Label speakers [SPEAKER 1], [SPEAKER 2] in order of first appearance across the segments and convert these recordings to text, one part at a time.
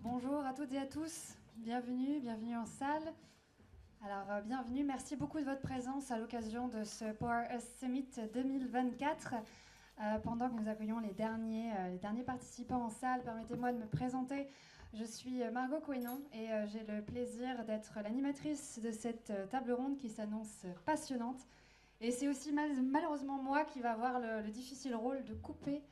[SPEAKER 1] Bonjour à toutes et à tous, bienvenue en salle. Alors bienvenue, merci beaucoup de votre présence à l'occasion de ce Power Us Summit 2024. Pendant que nous accueillons les derniers participants en salle, permettez-moi de me présenter. Je suis Margot Cohenon et j'ai le plaisir d'être l'animatrice de cette table ronde qui s'annonce passionnante. Et c'est aussi malheureusement moi qui va avoir le difficile rôle de couper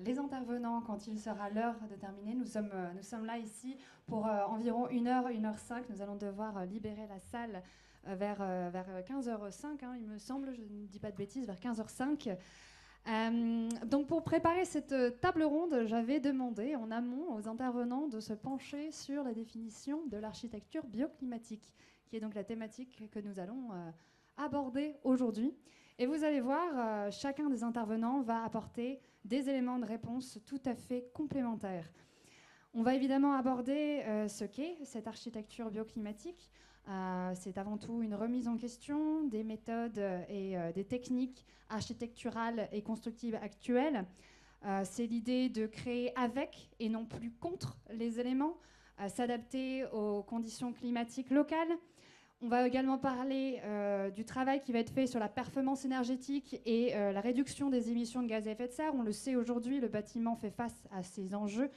[SPEAKER 1] les intervenants quand il sera l'heure de terminer. Nous sommes là ici pour environ 1h, 1h05. Nous allons devoir libérer la salle vers 15h05, il me semble, je ne dis pas de bêtises, vers 15h05. Donc pour préparer cette table ronde, j'avais demandé en amont aux intervenants de se pencher sur la définition de l'architecture bioclimatique, qui est donc la thématique que nous allons aborder aujourd'hui. Et vous allez voir, chacun des intervenants va apporter des éléments de réponse tout à fait complémentaires. On va évidemment aborder ce qu'est cette architecture bioclimatique. C'est avant tout une remise en question des méthodes et des techniques architecturales et constructives actuelles. C'est l'idée de créer avec et non plus contre les éléments, s'adapter aux conditions climatiques locales. On va également parler du travail qui va être fait sur la performance énergétique et la réduction des émissions de gaz à effet de serre. On le sait aujourd'hui, le bâtiment fait face à ces enjeux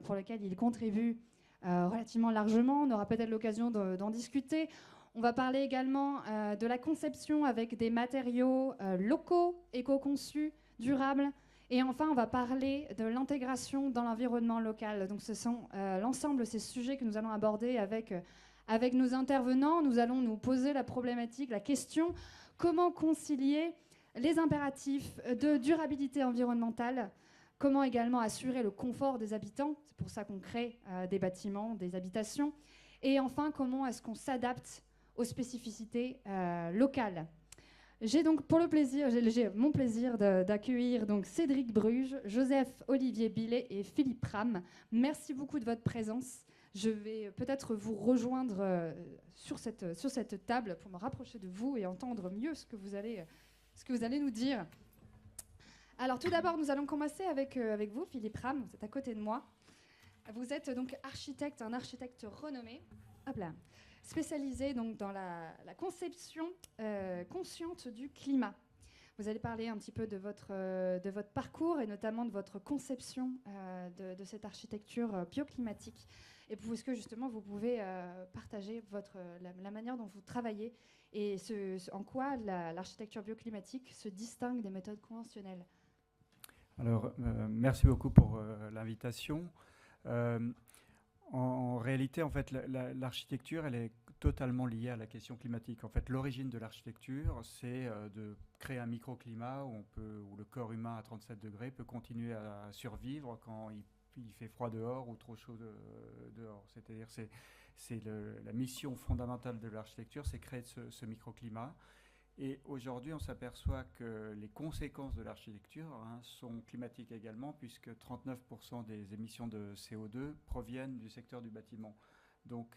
[SPEAKER 1] pour lesquels il contribue relativement largement. On aura peut-être l'occasion d'en discuter. On va parler également de la conception avec des matériaux locaux, éco-conçus, durables. Et enfin, on va parler de l'intégration dans l'environnement local. Donc ce sont l'ensemble de ces sujets que nous allons aborder avec nos intervenants. Nous allons nous poser la problématique, la question, comment concilier les impératifs de durabilité environnementale, comment également assurer le confort des habitants, c'est pour ça qu'on crée des bâtiments, des habitations, et enfin, comment est-ce qu'on s'adapte aux spécificités locales. J'ai donc j'ai mon plaisir d'accueillir donc Cédric Bruges, Joseph Olivier Billet et Philippe Ram. Merci beaucoup de votre présence. Je vais peut-être vous rejoindre sur cette table pour me rapprocher de vous et entendre mieux ce que vous allez nous dire. Alors tout d'abord, nous allons commencer avec vous, Philippe Ram, vous êtes à côté de moi. Vous êtes donc un architecte renommé, spécialisé donc dans la conception consciente du climat. Vous allez parler un petit peu de votre parcours et notamment de votre conception de cette architecture bioclimatique. Et est-ce que justement vous pouvez partager la manière dont vous travaillez et en quoi l'architecture bioclimatique se distingue des méthodes conventionnelles?
[SPEAKER 2] Alors, merci beaucoup pour l'invitation. En réalité, en fait, l'architecture, elle est totalement liée à la question climatique. En fait, l'origine de l'architecture, c'est de créer un microclimat où le corps humain à 37 degrés peut continuer à survivre quand il fait froid dehors ou trop chaud dehors. C'est-à-dire, c'est la mission fondamentale de l'architecture, c'est créer ce microclimat. Et aujourd'hui, on s'aperçoit que les conséquences de l'architecture sont climatiques également, puisque 39% des émissions de CO2 proviennent du secteur du bâtiment. Donc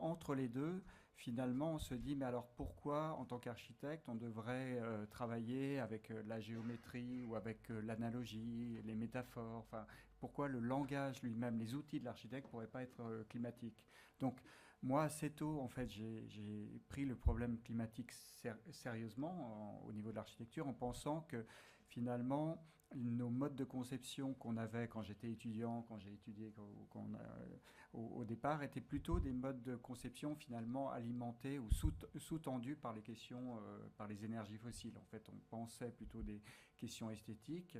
[SPEAKER 2] entre les deux, finalement, on se dit, mais alors pourquoi, en tant qu'architecte, on devrait travailler avec la géométrie ou avec l'analogie, les métaphores, enfin, pourquoi le langage lui-même, les outils de l'architecte ne pourraient pas être climatiques? Donc, moi, assez tôt, en fait, j'ai pris le problème climatique sérieusement au niveau de l'architecture en pensant que finalement, nos modes de conception qu'on avait quand j'étais étudiant, quand j'ai étudié au départ, étaient plutôt des modes de conception finalement alimentés ou sous-tendus par les questions, par les énergies fossiles. En fait, on pensait plutôt des questions esthétiques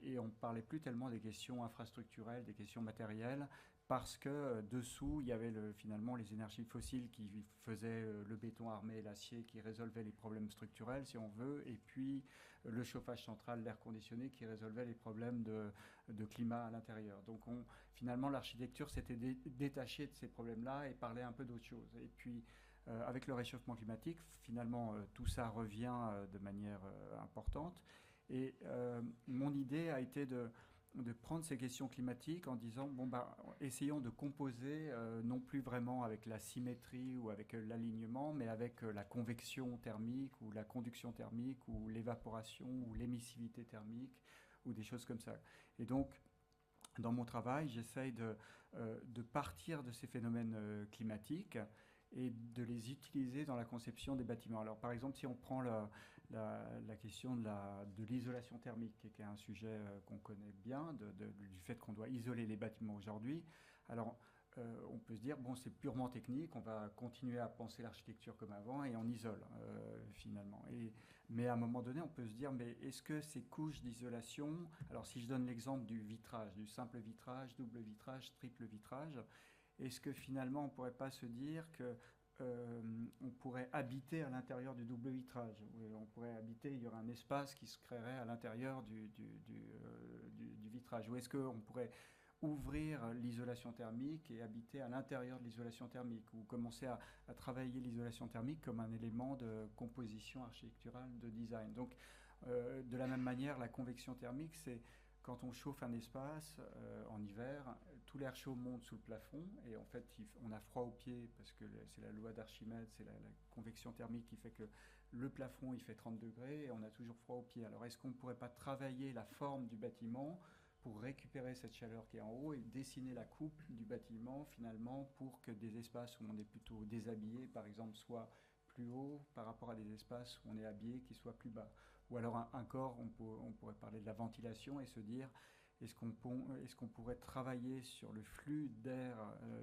[SPEAKER 2] et on ne parlait plus tellement des questions infrastructurelles, des questions matérielles, parce que dessous, il y avait finalement les énergies fossiles qui faisaient le béton armé et l'acier, qui résolvaient les problèmes structurels, si on veut, et puis le chauffage central, l'air conditionné, qui résolvait les problèmes de climat à l'intérieur. Donc finalement, l'architecture s'était détachée de ces problèmes-là et parlait un peu d'autre chose. Et puis, avec le réchauffement climatique, finalement, tout ça revient de manière importante. Et mon idée a été de prendre ces questions climatiques en disant, essayons de composer non plus vraiment avec la symétrie ou avec l'alignement, mais avec la convection thermique ou la conduction thermique ou l'évaporation ou l'émissivité thermique ou des choses comme ça. Et donc, dans mon travail, j'essaye de partir de ces phénomènes climatiques et de les utiliser dans la conception des bâtiments. Alors, par exemple, si on prend la question de l'isolation thermique, qui est un sujet qu'on connaît bien, du fait qu'on doit isoler les bâtiments aujourd'hui, alors on peut se dire, bon, c'est purement technique, on va continuer à penser l'architecture comme avant et on isole finalement. Mais à un moment donné, on peut se dire, mais est-ce que ces couches d'isolation, alors si je donne l'exemple du vitrage, du simple vitrage, double vitrage, triple vitrage, est-ce que finalement on ne pourrait pas se dire que on pourrait habiter à l'intérieur du double vitrage? On pourrait habiter, il y aurait un espace qui se créerait à l'intérieur du vitrage. Ou est-ce qu'on pourrait ouvrir l'isolation thermique et habiter à l'intérieur de l'isolation thermique, ou commencer à travailler l'isolation thermique comme un élément de composition architecturale, de design. Donc, de la même manière, la convection thermique, c'est quand on chauffe un espace en hiver, tout l'air chaud monte sous le plafond et en fait on a froid aux pieds parce que c'est la loi d'Archimède, c'est la convection thermique qui fait que le plafond il fait 30 degrés et on a toujours froid aux pieds. Alors est-ce qu'on ne pourrait pas travailler la forme du bâtiment pour récupérer cette chaleur qui est en haut et dessiner la coupe du bâtiment finalement pour que des espaces où on est plutôt déshabillé par exemple soient plus hauts par rapport à des espaces où on est habillé qui soient plus bas? Ou alors un corps, on pourrait parler de la ventilation et se dire est-ce qu'on pourrait travailler sur le flux d'air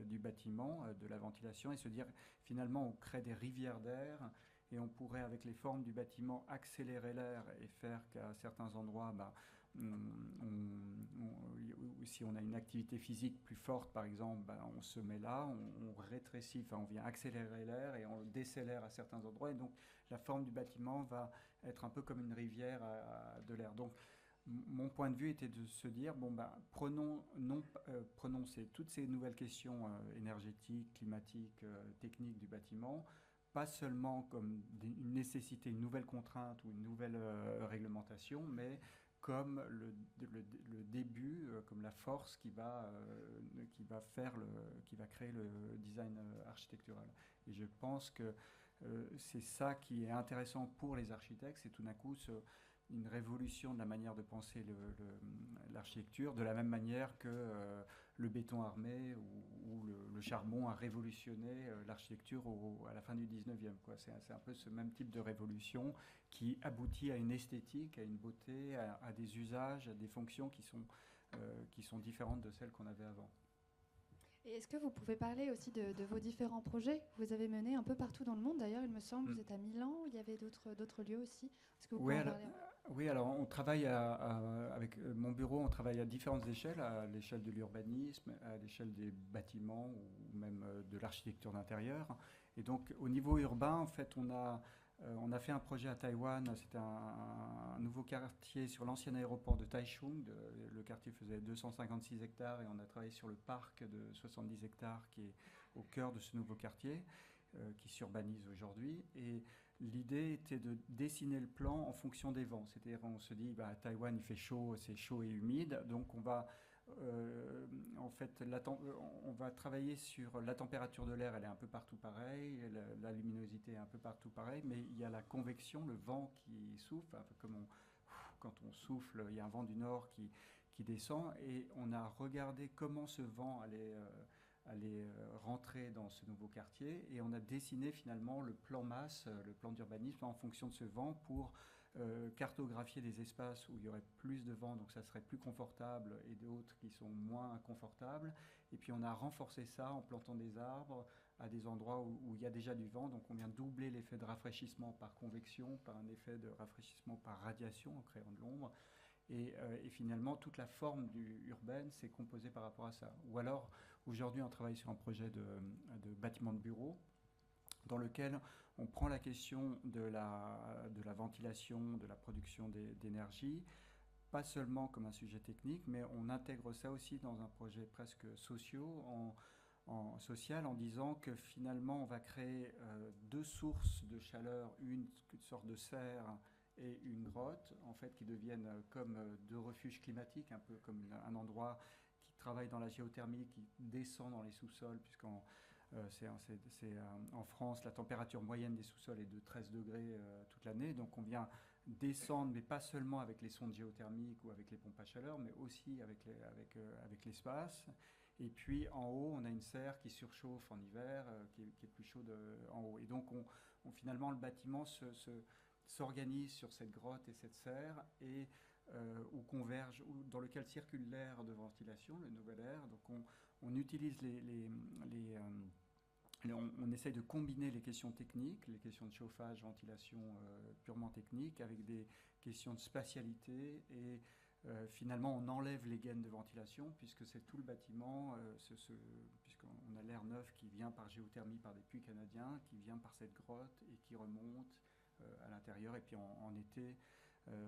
[SPEAKER 2] du bâtiment, de la ventilation, et se dire finalement on crée des rivières d'air et on pourrait avec les formes du bâtiment accélérer l'air et faire qu'à certains endroits, si on a une activité physique plus forte par exemple, on se met là, on rétrécit, enfin on vient accélérer l'air et on décélère à certains endroits et donc la forme du bâtiment va être un peu comme une rivière de l'air. Donc mon point de vue était de se dire prenons toutes ces nouvelles questions énergétiques, climatiques, techniques du bâtiment, pas seulement comme une nécessité, une nouvelle contrainte ou une nouvelle réglementation, mais comme le début, comme la force qui va créer le design architectural. Et je pense que c'est ça qui est intéressant pour les architectes, c'est tout d'un coup une révolution de la manière de penser l'architecture, de la même manière que le béton armé ou le charbon a révolutionné l'architecture à la fin du 19e. C'est un peu ce même type de révolution qui aboutit à une esthétique, à une beauté, à des usages, à des fonctions qui sont différentes de celles qu'on avait avant.
[SPEAKER 1] Et est-ce que vous pouvez parler aussi de vos différents projets que vous avez menés un peu partout dans le monde? D'ailleurs, il me semble, vous êtes à Milan, il y avait d'autres lieux aussi. Est-ce que vous pouvez en parler?
[SPEAKER 2] Oui, alors on travaille avec mon bureau, on travaille à différentes échelles, à l'échelle de l'urbanisme, à l'échelle des bâtiments ou même de l'architecture d'intérieur. Et donc au niveau urbain, en fait, on a fait un projet à Taïwan, c'était un nouveau quartier sur l'ancien aéroport de Taichung. Le quartier faisait 256 hectares et on a travaillé sur le parc de 70 hectares qui est au cœur de ce nouveau quartier qui s'urbanise aujourd'hui. Et l'idée était de dessiner le plan en fonction des vents. C'est-à-dire on se dit, à Taïwan il fait chaud, c'est chaud et humide, donc on va on va travailler sur la température de l'air, elle est un peu partout pareille, la luminosité est un peu partout pareille, mais il y a la convection, le vent qui souffle, un peu comme quand on souffle, il y a un vent du nord qui descend, et on a regardé comment ce vent allait rentrer dans ce nouveau quartier, et on a dessiné finalement le plan masse, le plan d'urbanisme en fonction de ce vent pour cartographier des espaces où il y aurait plus de vent, donc ça serait plus confortable, et d'autres qui sont moins confortables. Et puis on a renforcé ça en plantant des arbres à des endroits où il y a déjà du vent, donc on vient doubler l'effet de rafraîchissement par convection, par un effet de rafraîchissement par radiation en créant de l'ombre. Et finalement, toute la forme urbaine s'est composée par rapport à ça. Ou alors, aujourd'hui, on travaille sur un projet de bâtiment de bureau dans lequel on prend la question de la ventilation, de la production d'énergie, pas seulement comme un sujet technique, mais on intègre ça aussi dans un projet presque social en disant que finalement on va créer deux sources de chaleur, une sorte de serre et une grotte, en fait, qui deviennent comme deux refuges climatiques, un peu comme un endroit qui travaille dans la géothermie, qui descend dans les sous-sols, puisqu'en en France, la température moyenne des sous-sols est de 13 degrés toute l'année, donc on vient descendre, mais pas seulement avec les sondes géothermiques ou avec les pompes à chaleur, mais aussi avec l'espace. Et puis en haut, on a une serre qui surchauffe en hiver, qui est plus chaude en haut. Et donc finalement, le bâtiment s'organise sur cette grotte et cette serre, et où converge, dans lequel circule l'air de ventilation, le nouvel air. Donc on utilise on essaye de combiner les questions techniques, les questions de chauffage, ventilation purement techniques, avec des questions de spatialité, et finalement on enlève les gaines de ventilation, puisque c'est tout le bâtiment, puisqu'on a l'air neuf qui vient par géothermie, par des puits canadiens, qui vient par cette grotte et qui remonte à l'intérieur. Et puis en été,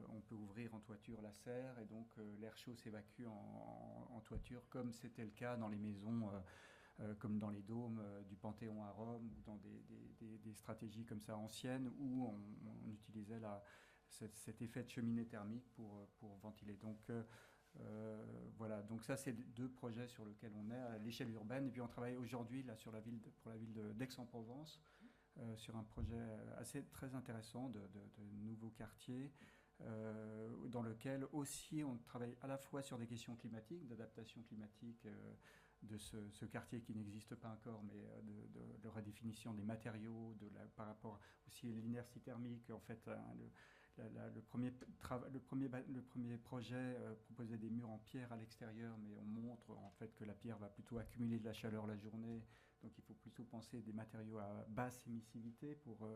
[SPEAKER 2] on peut ouvrir en toiture la serre, et donc l'air chaud s'évacue en toiture, comme c'était le cas dans les maisons, comme dans les dômes du Panthéon à Rome, ou dans des stratégies comme ça anciennes, où on utilisait cet effet de cheminée thermique pour ventiler. Donc voilà, donc ça c'est deux projets sur lesquels on est à l'échelle urbaine. Et puis on travaille aujourd'hui là pour la ville d'Aix-en-Provence, sur un projet très intéressant de nouveaux quartiers, dans lequel aussi on travaille à la fois sur des questions climatiques, d'adaptation climatique de ce quartier qui n'existe pas encore, mais de redéfinition des matériaux, par rapport aussi à l'inertie thermique. En fait, le premier projet proposait des murs en pierre à l'extérieur, mais on montre en fait que la pierre va plutôt accumuler de la chaleur la journée. Donc il faut plutôt penser des matériaux à basse émissivité pour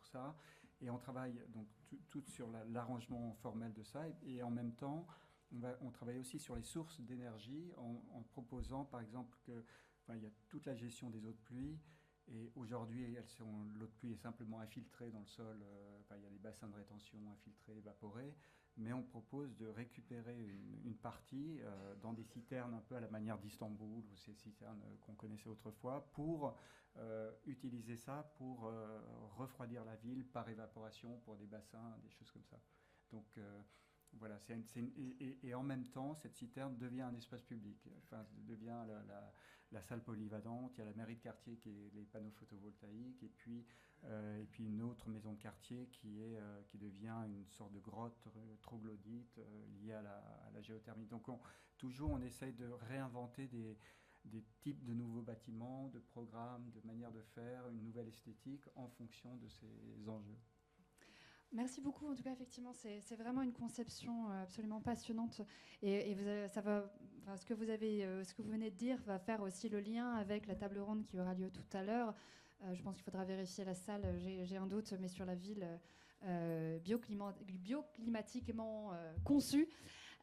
[SPEAKER 2] ça. Et on travaille donc tout sur l'arrangement formel de ça. Et en même temps, on travaille aussi sur les sources d'énergie, en proposant par exemple il y a toute la gestion des eaux de pluie. Et aujourd'hui, l'eau de pluie est simplement infiltrée dans le sol. Il y a des bassins de rétention infiltrés, évaporés. Mais on propose de récupérer une partie dans des citernes un peu à la manière d'Istanbul, ou ces citernes qu'on connaissait autrefois, pour utiliser ça pour refroidir la ville par évaporation, pour des bassins, des choses comme ça. Donc voilà, et en même temps, cette citerne devient un espace public, devient la salle polyvalente. Il y a la mairie de quartier qui est les panneaux photovoltaïques, et puis une autre maison de quartier qui devient une sorte de grotte troglodyte liée à la géothermie. Donc toujours on essaye de réinventer des types de nouveaux bâtiments, de programmes, de manières de faire, une nouvelle esthétique en fonction de ces enjeux.
[SPEAKER 1] Merci beaucoup. En tout cas, effectivement, c'est vraiment une conception absolument passionnante. Et ce que vous venez de dire va faire aussi le lien avec la table ronde qui aura lieu tout à l'heure. Je pense qu'il faudra vérifier la salle. J'ai un doute, mais sur la ville bioclimatiquement conçue.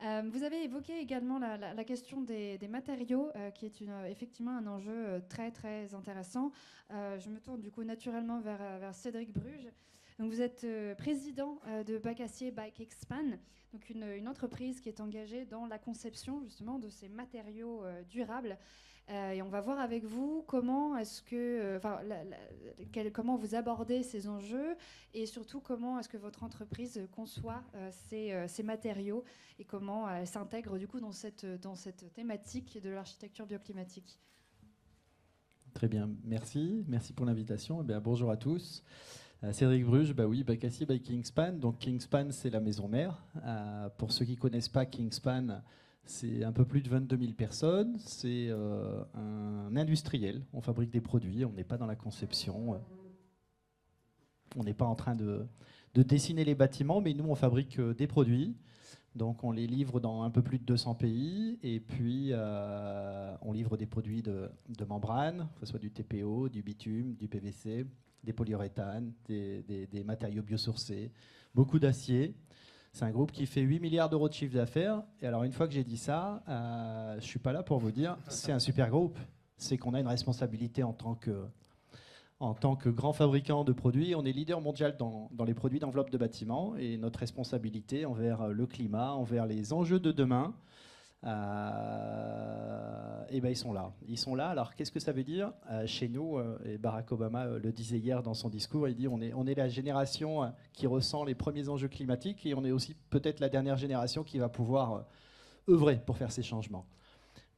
[SPEAKER 1] Vous avez évoqué également la question des matériaux, qui est effectivement un enjeu très très intéressant. Je me tourne du coup naturellement vers Cédric Bruges. Donc vous êtes président de Bacassier Bike Expand, donc une entreprise qui est engagée dans la conception justement de ces matériaux durables. Et on va voir avec vous comment comment vous abordez ces enjeux, et surtout comment est-ce que votre entreprise conçoit ces matériaux, et comment elle s'intègre du coup dans cette thématique de l'architecture bioclimatique.
[SPEAKER 3] Très bien, merci pour l'invitation. Eh bien, bonjour à tous. Cédric Bruges, Bacassier by Kingspan. Donc Kingspan, c'est la maison mère. Pour ceux qui ne connaissent pas Kingspan, c'est un peu plus de 22 000 personnes. C'est un industriel. On fabrique des produits. On n'est pas dans la conception. On n'est pas en train de dessiner les bâtiments, mais nous, on fabrique des produits. Donc on les livre dans un peu plus de 200 pays. Et puis, on livre des produits de membrane, que ce soit du TPO, du bitume, du PVC, des polyuréthanes, des matériaux biosourcés, beaucoup d'acier. C'est un groupe qui fait 8 milliards d'euros de chiffre d'affaires. Et alors, une fois que j'ai dit ça, je ne suis pas là pour vous dire c'est un super groupe. C'est qu'on a une responsabilité en tant que grand fabricant de produits. On est leader mondial dans les produits d'enveloppe de bâtiment. Et notre responsabilité envers le climat, envers les enjeux de demain, ils sont là. Ils sont là. Alors, qu'est-ce que ça veut dire chez nous, et Barack Obama le disait hier dans son discours, il dit on est la génération qui ressent les premiers enjeux climatiques, et on est aussi peut-être la dernière génération qui va pouvoir œuvrer pour faire ces changements.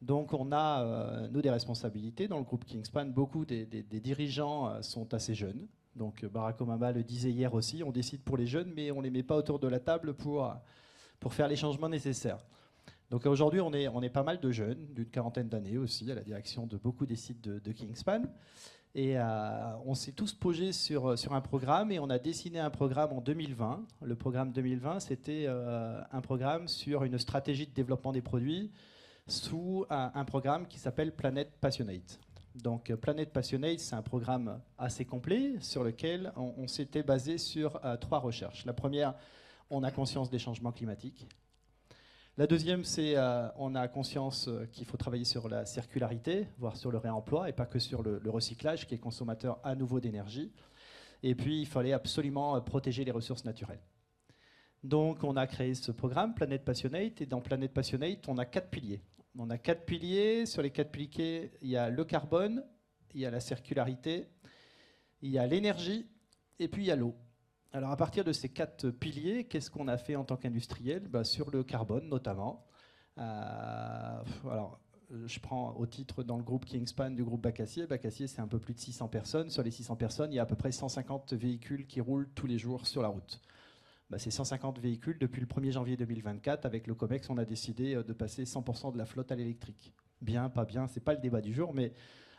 [SPEAKER 3] Donc, on a, nous, des responsabilités dans le groupe Kingspan. Beaucoup des dirigeants sont assez jeunes. Donc Barack Obama le disait hier aussi, on décide pour les jeunes, mais on ne les met pas autour de la table pour faire les changements nécessaires. Donc aujourd'hui, on est pas mal de jeunes, d'une quarantaine d'années aussi, à la direction de beaucoup des sites de Kingspan. Et on s'est tous posés sur un programme et on a dessiné un programme en 2020. Le programme 2020, c'était un programme sur une stratégie de développement des produits sous un programme qui s'appelle Planet Passionate. Donc Planet Passionate, c'est un programme assez complet sur lequel on s'était basé sur 3 recherches. La première, on a conscience des changements climatiques. La deuxième, c'est on a conscience qu'il faut travailler sur la circularité, voire sur le réemploi, et pas que sur le recyclage, qui est consommateur à nouveau d'énergie. Et puis, il fallait absolument protéger les ressources naturelles. Donc, on a créé ce programme, Planet Passionate, et dans Planet Passionate, on a 4 piliers. On a 4 piliers. Sur les 4 piliers, il y a le carbone, il y a la circularité, il y a l'énergie, et puis il y a l'eau. Alors à partir de ces 4 piliers, qu'est-ce qu'on a fait en tant qu'industriel ? Sur le carbone notamment. Alors, je prends au titre dans le groupe Kingspan du groupe Bacacier. Bacacier, c'est un peu plus de 600 personnes. Sur les 600 personnes, il y a à peu près 150 véhicules qui roulent tous les jours sur la route. Ces 150 véhicules, depuis le 1er janvier 2024, avec le COMEX, on a décidé de passer 100% de la flotte à l'électrique. Bien, pas bien, ce n'est pas le débat du jour, mais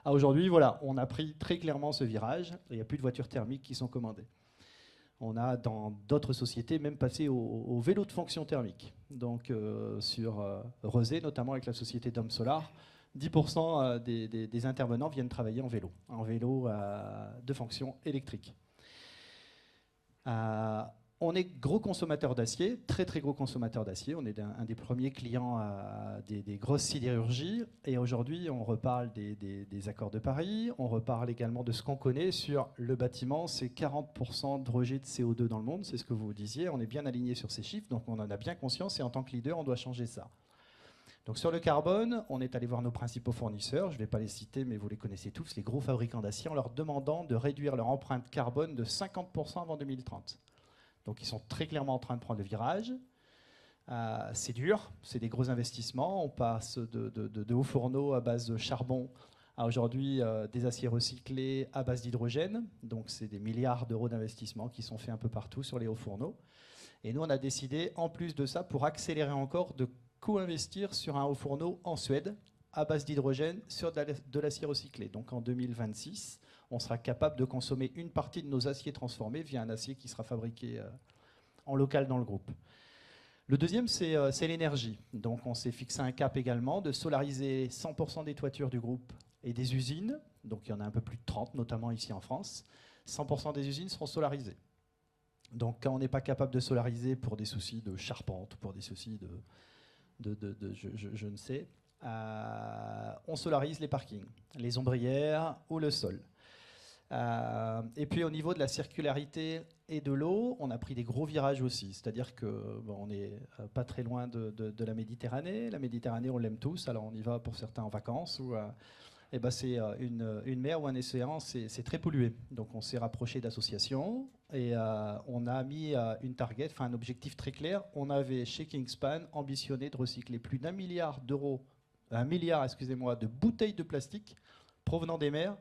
[SPEAKER 3] aujourd'hui, voilà, on a pris très clairement ce virage. Il n'y a plus de voitures thermiques qui sont commandées. On a dans d'autres sociétés même passé au vélo de fonction thermique. Donc sur Rezé, notamment avec la société Dom Solar, 10% des intervenants viennent travailler en vélo de fonction électrique. On est gros consommateur d'acier, très très gros consommateur d'acier. On est un des premiers clients des grosses sidérurgies. Et aujourd'hui, on reparle des accords de Paris. On reparle également de ce qu'on connaît sur le bâtiment. C'est 40% de rejet de CO2 dans le monde. C'est ce que vous disiez. On est bien aligné sur ces chiffres. Donc on en a bien conscience. Et en tant que leader, on doit changer ça. Donc sur le carbone, on est allé voir nos principaux fournisseurs. Je ne vais pas les citer, mais vous les connaissez tous, les gros fabricants d'acier, en leur demandant de réduire leur empreinte carbone de 50% avant 2030. Donc ils sont très clairement en train de prendre le virage. C'est dur, c'est des gros investissements. On passe de hauts fourneaux à base de charbon à aujourd'hui des aciers recyclés à base d'hydrogène. Donc c'est des milliards d'euros d'investissement qui sont faits un peu partout sur les hauts fourneaux. Et nous, on a décidé, en plus de ça, pour accélérer encore, de co-investir sur un haut fourneau en Suède à base d'hydrogène sur de l'acier recyclé. Donc en 2026, on sera capable de consommer une partie de nos aciers transformés via un acier qui sera fabriqué en local dans le groupe. Le deuxième, c'est l'énergie. Donc on s'est fixé un cap également de solariser 100% des toitures du groupe et des usines. Donc il y en a un peu plus de 30, notamment ici en France. 100% des usines seront solarisées. Donc quand on n'est pas capable de solariser pour des soucis de charpente, pour des soucis je ne sais, on solarise les parkings, les ombrières ou le sol. Et puis au niveau de la circularité et de l'eau, on a pris des gros virages aussi. C'est-à-dire qu'on n'est pas très loin de la Méditerranée. La Méditerranée, on l'aime tous, alors on y va pour certains en vacances. C'est une mer ou un océan, c'est très pollué. Donc on s'est rapproché d'associations et on a mis un objectif très clair. On avait chez Kingspan ambitionné de recycler plus d'1 milliard d'euros, de bouteilles de plastique provenant des mers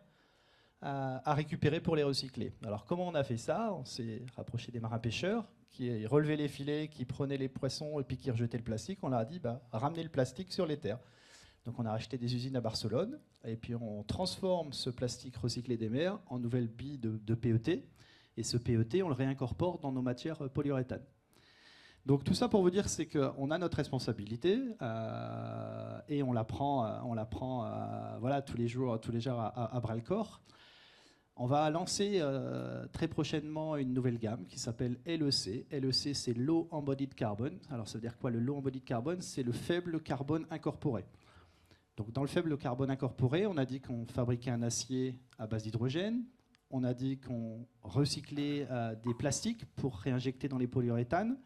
[SPEAKER 3] à récupérer pour les recycler. Alors comment on a fait ça ? On s'est rapproché des marins-pêcheurs qui relevaient les filets, qui prenaient les poissons et puis qui rejetaient le plastique. On leur a dit ramenez le plastique sur les terres. Donc on a racheté des usines à Barcelone et puis on transforme ce plastique recyclé des mers en nouvelles billes de PET. Et ce PET, on le réincorpore dans nos matières polyuréthane. Donc tout ça pour vous dire, c'est qu'on a notre responsabilité et on la prend tous les jours à bras-le-corps. On va lancer très prochainement une nouvelle gamme qui s'appelle LEC. LEC, c'est Low Embodied Carbon. Alors ça veut dire quoi, le Low Embodied Carbon ? C'est le faible carbone incorporé. Donc dans le faible carbone incorporé, on a dit qu'on fabriquait un acier à base d'hydrogène. On a dit qu'on recyclait des plastiques pour réinjecter dans les polyuréthanes.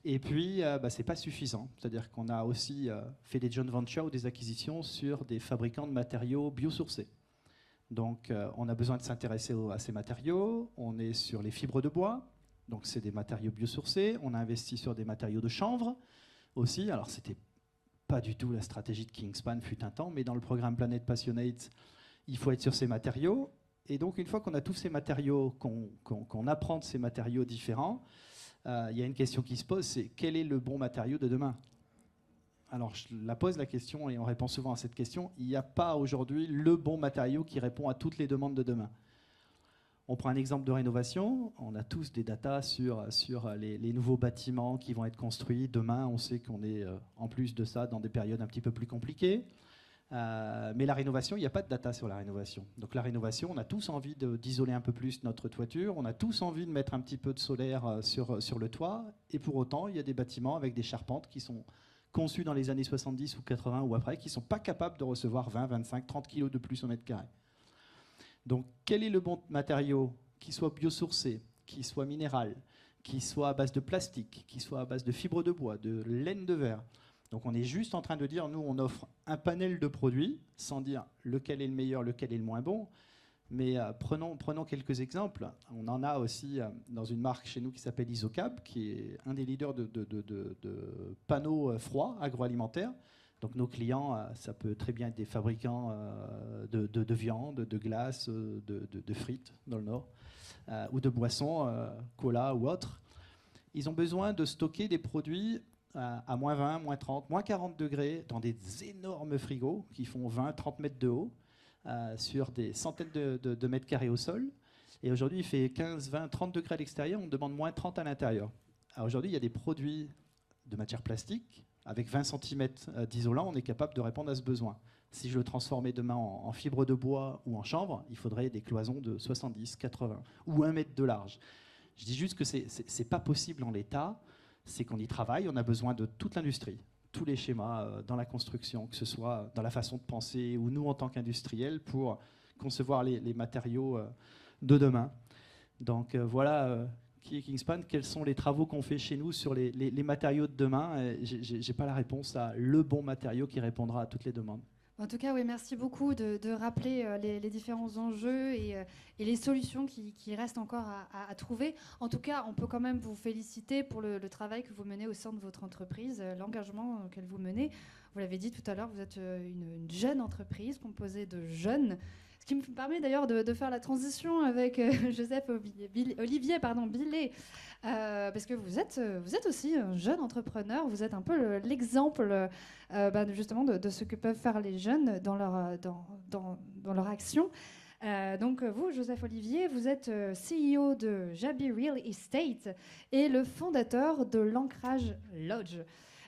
[SPEAKER 3] Et puis, c'est pas suffisant. C'est-à-dire qu'on a aussi fait des joint ventures ou des acquisitions sur des fabricants de matériaux biosourcés. Donc, on a besoin de s'intéresser à ces matériaux. On est sur les fibres de bois. Donc, c'est des matériaux biosourcés. On a investi sur des matériaux de chanvre aussi. Alors, c'était pas du tout la stratégie de Kingspan fut un temps, mais dans le programme Planet Passionate, il faut être sur ces matériaux. Et donc, une fois qu'on a tous ces matériaux, qu'on apprend de ces matériaux différents, il y a une question qui se pose, c'est quel est le bon matériau de demain? Alors, je la pose la question et on répond souvent à cette question. Il n'y a pas aujourd'hui le bon matériau qui répond à toutes les demandes de demain. On prend un exemple de rénovation. On a tous des datas sur les nouveaux bâtiments qui vont être construits. Demain, on sait qu'on est, en plus de ça, dans des périodes un petit peu plus compliquées. Mais la rénovation, il n'y a pas de data sur la rénovation. Donc la rénovation, on a tous envie d'isoler un peu plus notre toiture, on a tous envie de mettre un petit peu de solaire sur le toit, et pour autant, il y a des bâtiments avec des charpentes qui sont conçus dans les années 70 ou 80 ou après, qui ne sont pas capables de recevoir 20, 25, 30 kilos de plus au mètre carré. Donc quel est le bon matériau qui soit biosourcé, qui soit minéral, qui soit à base de plastique, qui soit à base de fibres de bois, de laine de verre? Donc on est juste en train de dire, nous, on offre un panel de produits, sans dire lequel est le meilleur, lequel est le moins bon. Mais prenons quelques exemples. On en a aussi dans une marque chez nous qui s'appelle Isocab, qui est un des leaders de panneaux froids agroalimentaires. Donc nos clients, ça peut très bien être des fabricants de viande, de glace, de frites dans le Nord, ou de boissons, cola ou autres. Ils ont besoin de stocker des produits à moins 20, moins 30, moins 40 degrés dans des énormes frigos qui font 20, 30 mètres de haut sur des centaines de mètres carrés au sol. Et aujourd'hui, il fait 15, 20, 30 degrés à l'extérieur, on demande moins 30 à l'intérieur. Alors aujourd'hui, il y a des produits de matière plastique. Avec 20 cm d'isolant, on est capable de répondre à ce besoin. Si je le transformais demain en fibre de bois ou en chanvre, il faudrait des cloisons de 70, 80 ou 1 mètre de large. Je dis juste que ce n'est pas possible en l'état. C'est qu'on y travaille, on a besoin de toute l'industrie, tous les schémas dans la construction, que ce soit dans la façon de penser ou nous en tant qu'industriels pour concevoir les matériaux de demain. Donc voilà qui est Kingspan, quels sont les travaux qu'on fait chez nous sur les matériaux de demain. Je n'ai pas la réponse à le bon matériau qui répondra à toutes les demandes.
[SPEAKER 1] En tout cas, oui, merci beaucoup de rappeler les différents enjeux et les solutions qui restent encore à trouver. En tout cas, on peut quand même vous féliciter pour le travail que vous menez au sein de votre entreprise, l'engagement qu'elle vous menez. Vous l'avez dit tout à l'heure, vous êtes une jeune entreprise composée de jeunes. Ce qui me permet d'ailleurs de faire la transition avec Joseph Olivier Billet, parce que vous êtes aussi un jeune entrepreneur, vous êtes un peu l'exemple justement de ce que peuvent faire les jeunes dans leur action. Donc vous, Joseph Olivier, vous êtes CEO de Jabi Real Estate et le fondateur de l'Ancrage Lodge.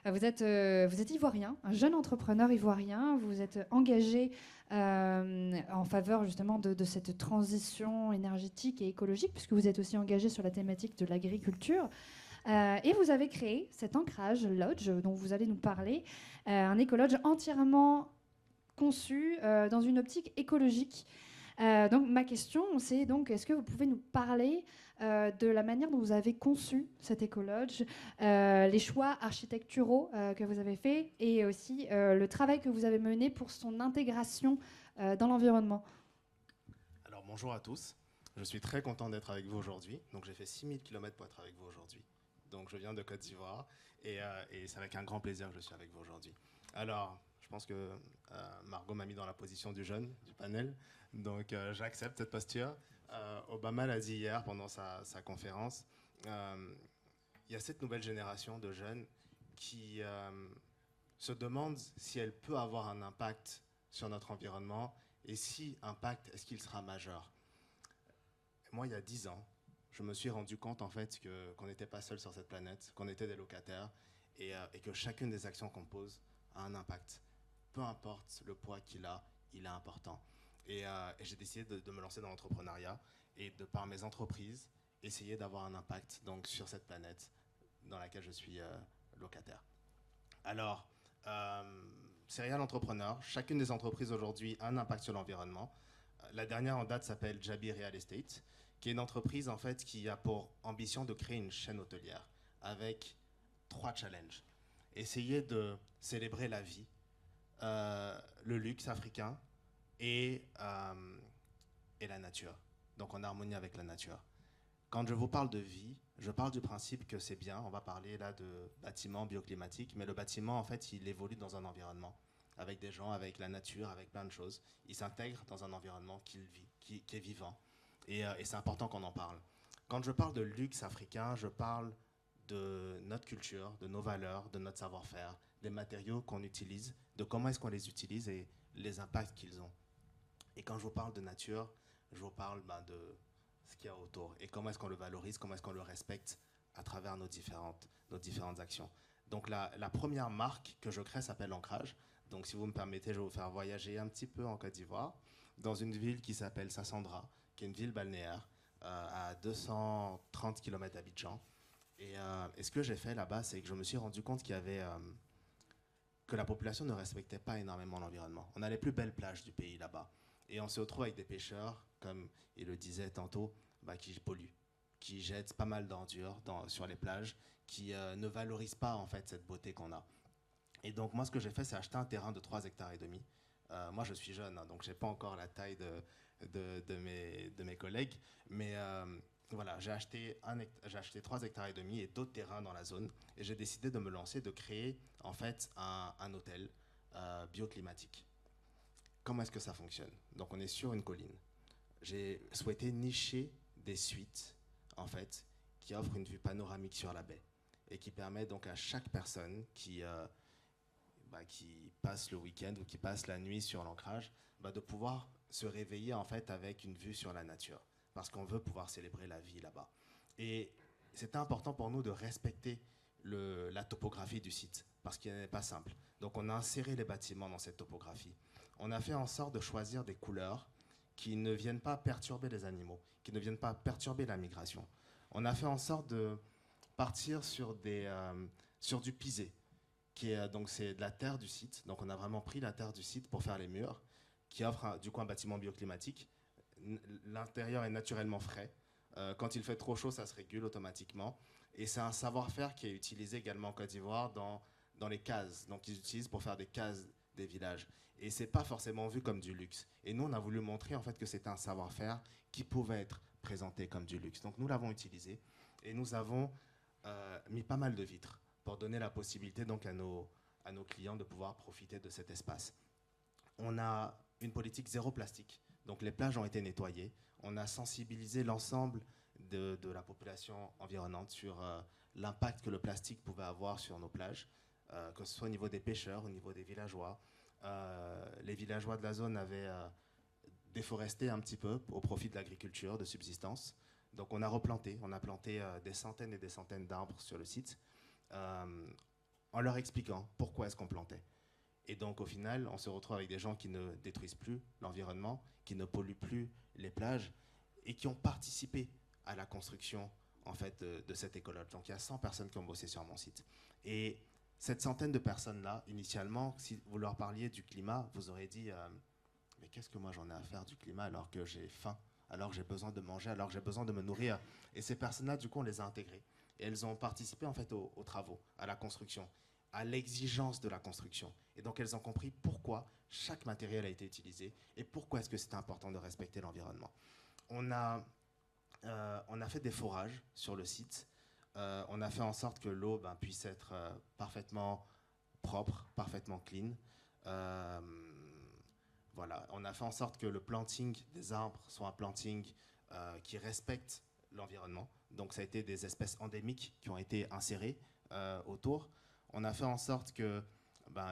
[SPEAKER 1] Vous êtes ivoirien, un jeune entrepreneur ivoirien, vous êtes engagé en faveur justement de cette transition énergétique et écologique, puisque vous êtes aussi engagé sur la thématique de l'agriculture. Et vous avez créé cet Ancrage Lodge dont vous allez nous parler, un écolodge entièrement conçu dans une optique écologique. Donc ma question, c'est donc, est-ce que vous pouvez nous parler de la manière dont vous avez conçu cet écolodge, les choix architecturaux que vous avez faits et aussi le travail que vous avez mené pour son intégration dans l'environnement?
[SPEAKER 4] Alors bonjour à tous, je suis très content d'être avec vous aujourd'hui. Donc j'ai fait 6000 km pour être avec vous aujourd'hui. Donc je viens de Côte d'Ivoire et c'est avec un grand plaisir que je suis avec vous aujourd'hui. Alors je pense que Margot m'a mis dans la position du jeune du panel, donc j'accepte cette posture. Obama l'a dit hier pendant sa conférence, il y a cette nouvelle génération de jeunes qui se demandent si elle peut avoir un impact sur notre environnement et si impact, est-ce qu'il sera majeur. Moi, il y a 10 ans, je me suis rendu compte en fait qu'on n'était pas seul sur cette planète, qu'on était des locataires et que chacune des actions qu'on pose a un impact. Peu importe le poids qu'il a, il est important. Et j'ai décidé de me lancer dans l'entrepreneuriat et de par mes entreprises, essayer d'avoir un impact donc, sur cette planète dans laquelle je suis locataire. Alors, Serial Entrepreneur, chacune des entreprises aujourd'hui a un impact sur l'environnement. La dernière en date s'appelle Jabi Real Estate, qui est une entreprise en fait, qui a pour ambition de créer une chaîne hôtelière avec 3 challenges. Essayer de célébrer la vie, le luxe africain et la nature, donc en harmonie avec la nature. Quand je vous parle de vie, je parle du principe que c'est bien, on va parler là de bâtiment bioclimatique, mais le bâtiment, en fait, il évolue dans un environnement. avec des gens, avec la nature, avec plein de choses. Il s'intègre dans un environnement qu'il vit, qui est vivant. Et c'est important qu'on en parle. Quand je parle de luxe africain, je parle de notre culture, de nos valeurs, de notre savoir-faire, des matériaux qu'on utilise, de comment est-ce qu'on les utilise et les impacts qu'ils ont. Et quand je vous parle de nature, je vous parle de ce qu'il y a autour et comment est-ce qu'on le valorise, comment est-ce qu'on le respecte à travers nos différentes actions. Donc la première marque que je crée s'appelle l'Ancrage. Donc si vous me permettez, je vais vous faire voyager un petit peu en Côte d'Ivoire, dans une ville qui s'appelle Sassandra, qui est une ville balnéaire à 230 km d'Abidjan. Et ce que j'ai fait là-bas, c'est que je me suis rendu compte qu'il y avait que la population ne respectait pas énormément l'environnement. On a les plus belles plages du pays là-bas. Et on se retrouve avec des pêcheurs, comme il le disait tantôt, qui polluent, qui jettent pas mal d'ordures sur les plages, qui ne valorisent pas en fait cette beauté qu'on a. Et donc moi, ce que j'ai fait, c'est acheter un terrain de 3,5 hectares. Moi, je suis jeune, hein, donc je n'ai pas encore la taille de mes collègues, mais voilà, j'ai acheté 3,5 hectares et d'autres terrains dans la zone, et j'ai décidé de me lancer, de créer en fait un hôtel bioclimatique. Comment est-ce que ça fonctionne? Donc on est sur une colline. J'ai souhaité nicher des suites en fait qui offrent une vue panoramique sur la baie et qui permet donc à chaque personne qui passe le week-end ou qui passe la nuit sur l'Ancrage de pouvoir se réveiller en fait avec une vue sur la nature, parce qu'on veut pouvoir célébrer la vie là-bas. Et c'était important pour nous de respecter la topographie du site, parce qu'elle n'est pas simple. Donc on a inséré les bâtiments dans cette topographie. On a fait en sorte de choisir des couleurs qui ne viennent pas perturber les animaux, qui ne viennent pas perturber la migration. On a fait en sorte de partir sur du pisé, donc c'est de la terre du site. Donc on a vraiment pris la terre du site pour faire les murs, qui offre du coup un bâtiment bioclimatique. L'intérieur est naturellement frais. Quand il fait trop chaud, ça se régule automatiquement. Et c'est un savoir-faire qui est utilisé également en Côte d'Ivoire dans les cases. Donc ils utilisent pour faire des cases des villages. Et c'est pas forcément vu comme du luxe. Et nous, on a voulu montrer en fait que c'était un savoir-faire qui pouvait être présenté comme du luxe. Donc nous l'avons utilisé et nous avons mis pas mal de vitres pour donner la possibilité donc à nos clients de pouvoir profiter de cet espace. On a une politique zéro plastique. Donc les plages ont été nettoyées. On a sensibilisé l'ensemble de la population environnante sur l'impact que le plastique pouvait avoir sur nos plages, que ce soit au niveau des pêcheurs, au niveau des villageois. Les villageois de la zone avaient déforesté un petit peu au profit de l'agriculture de subsistance. Donc on a planté des centaines et des centaines d'arbres sur le site en leur expliquant pourquoi est-ce qu'on plantait. Et donc au final, on se retrouve avec des gens qui ne détruisent plus l'environnement, qui ne polluent plus les plages et qui ont participé à la construction en fait, de cette écologe. Donc il y a 100 personnes qui ont bossé sur mon site. Et cette centaine de personnes-là, initialement, si vous leur parliez du climat, vous aurez dit mais qu'est-ce que moi j'en ai à faire du climat alors que j'ai faim, alors que j'ai besoin de manger, alors que j'ai besoin de me nourrir. Et ces personnes-là, du coup, on les a intégrées. Et elles ont participé en fait aux travaux, à la construction, à l'exigence de la construction. Et donc elles ont compris pourquoi chaque matériel a été utilisé et pourquoi est-ce que c'est important de respecter l'environnement. On a fait des forages sur le site. On a fait en sorte que l'eau puisse être parfaitement propre, parfaitement clean. Voilà. On a fait en sorte que le planting des arbres soit un planting qui respecte l'environnement. Donc ça a été des espèces endémiques qui ont été insérées autour. On a fait en sorte qu'il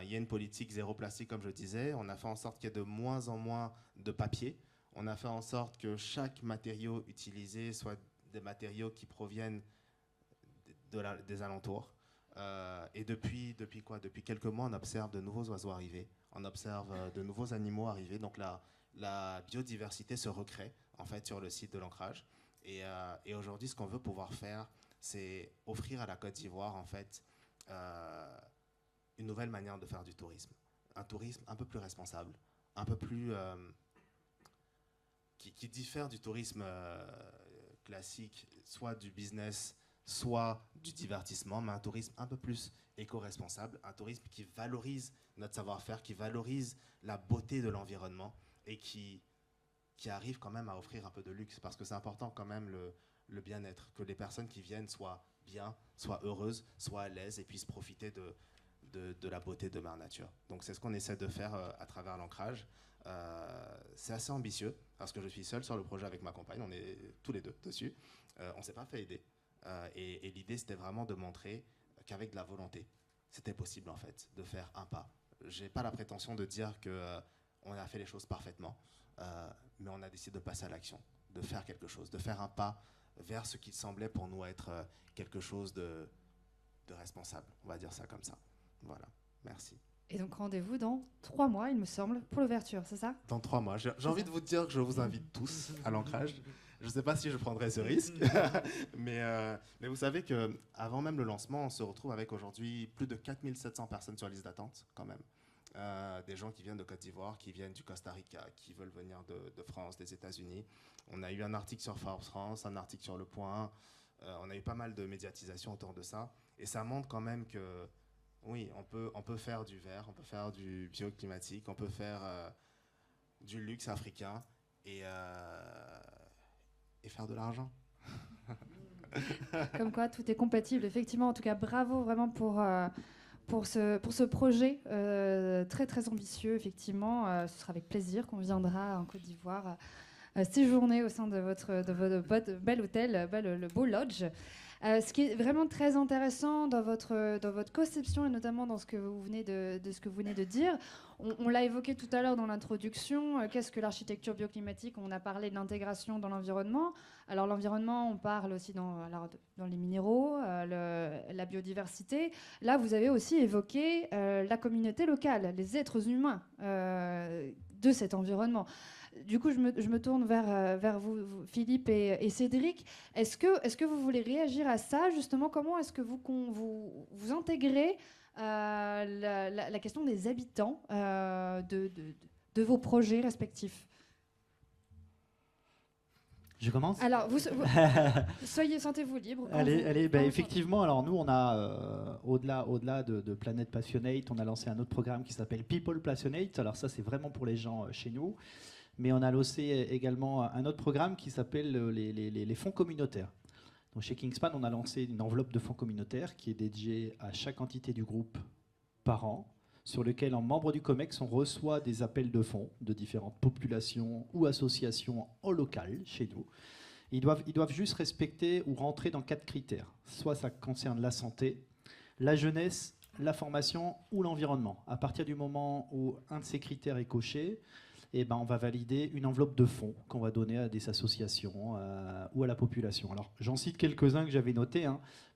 [SPEAKER 4] y ait une politique zéro plastique, comme je disais. On a fait en sorte qu'il y ait de moins en moins de papier. On a fait en sorte que chaque matériau utilisé soit des matériaux qui proviennent des alentours. Et depuis quelques mois, on observe de nouveaux oiseaux arriver. On observe de nouveaux animaux arriver. Donc la biodiversité se recrée en fait sur le site de l'Ancrage. Et aujourd'hui, ce qu'on veut pouvoir faire, c'est offrir à la Côte d'Ivoire en fait une nouvelle manière de faire du tourisme. Un tourisme un peu plus responsable, un peu plus qui diffère du tourisme classique, soit du business, soit du divertissement, mais un tourisme un peu plus éco-responsable, un tourisme qui valorise notre savoir-faire, qui valorise la beauté de l'environnement et qui arrive quand même à offrir un peu de luxe, parce que c'est important quand même le bien-être, que les personnes qui viennent soient bien, soient heureuses, soient à l'aise et puissent profiter de la beauté de Mère Nature. Donc c'est ce qu'on essaie de faire à travers l'ancrage. C'est assez ambitieux parce que je suis seul sur le projet avec ma compagne, on est tous les deux dessus. On ne s'est pas fait aider. Et l'idée, c'était vraiment de montrer qu'avec de la volonté, c'était possible en fait de faire un pas. J'ai pas la prétention de dire qu'on a fait les choses parfaitement, mais on a décidé de passer à l'action, de faire quelque chose, de faire un pas vers ce qui semblait pour nous être quelque chose de responsable. On va dire ça comme ça. Voilà, merci.
[SPEAKER 1] Et donc rendez-vous dans 3 mois, il me semble, pour l'ouverture, c'est ça?
[SPEAKER 4] Dans 3 mois. J'ai envie de vous dire que je vous invite tous à l'ancrage. Je ne sais pas si je prendrai ce risque, mais vous savez qu'avant même le lancement, on se retrouve avec aujourd'hui plus de 4700 personnes sur la liste d'attente quand même. Des gens qui viennent de Côte d'Ivoire, qui viennent du Costa Rica, qui veulent venir de France, des États-Unis. On a eu un article sur Forbes France, un article sur Le Point. On a eu pas mal de médiatisation autour de ça. Et ça montre quand même que, oui, on peut faire du vert, on peut faire du bioclimatique, on peut faire du luxe africain et faire de l'argent.
[SPEAKER 1] Comme quoi, tout est compatible, effectivement. En tout cas, bravo vraiment pour ce projet très très ambitieux, effectivement. Ce sera avec plaisir qu'on viendra en Côte d'Ivoire séjourner au sein de votre bel hôtel, le Beau Lodge. Ce qui est vraiment très intéressant dans votre conception et notamment dans ce que vous venez de dire, on l'a évoqué tout à l'heure dans l'introduction, qu'est-ce que l'architecture bioclimatique? On a parlé de l'intégration dans l'environnement. Alors l'environnement, on parle aussi dans les minéraux, la biodiversité. Là, vous avez aussi évoqué la communauté locale, les êtres humains de cet environnement. Du coup, je me tourne vers vous, Philippe et Cédric. Est-ce que vous voulez réagir à ça, justement? Comment est-ce que vous intégrez la question des habitants de vos projets respectifs?
[SPEAKER 3] Je commence.
[SPEAKER 1] Alors, sentez-vous libre.
[SPEAKER 3] Allez, effectivement, alors nous, on a, au-delà de Planet Passionate, on a lancé un autre programme qui s'appelle People Passionate. Alors ça, c'est vraiment pour les gens chez nous. Mais on a lancé également un autre programme qui s'appelle les fonds communautaires. Donc chez Kingspan, on a lancé une enveloppe de fonds communautaires qui est dédiée à chaque entité du groupe par an, sur lequel, en membre du COMEX, on reçoit des appels de fonds de différentes populations ou associations en local chez nous. Ils doivent juste respecter ou rentrer dans 4 critères. Soit ça concerne la santé, la jeunesse, la formation ou l'environnement. À partir du moment où un de ces critères est coché, on va valider une enveloppe de fonds qu'on va donner à des associations ou à la population. Alors, j'en cite quelques-uns que j'avais notés,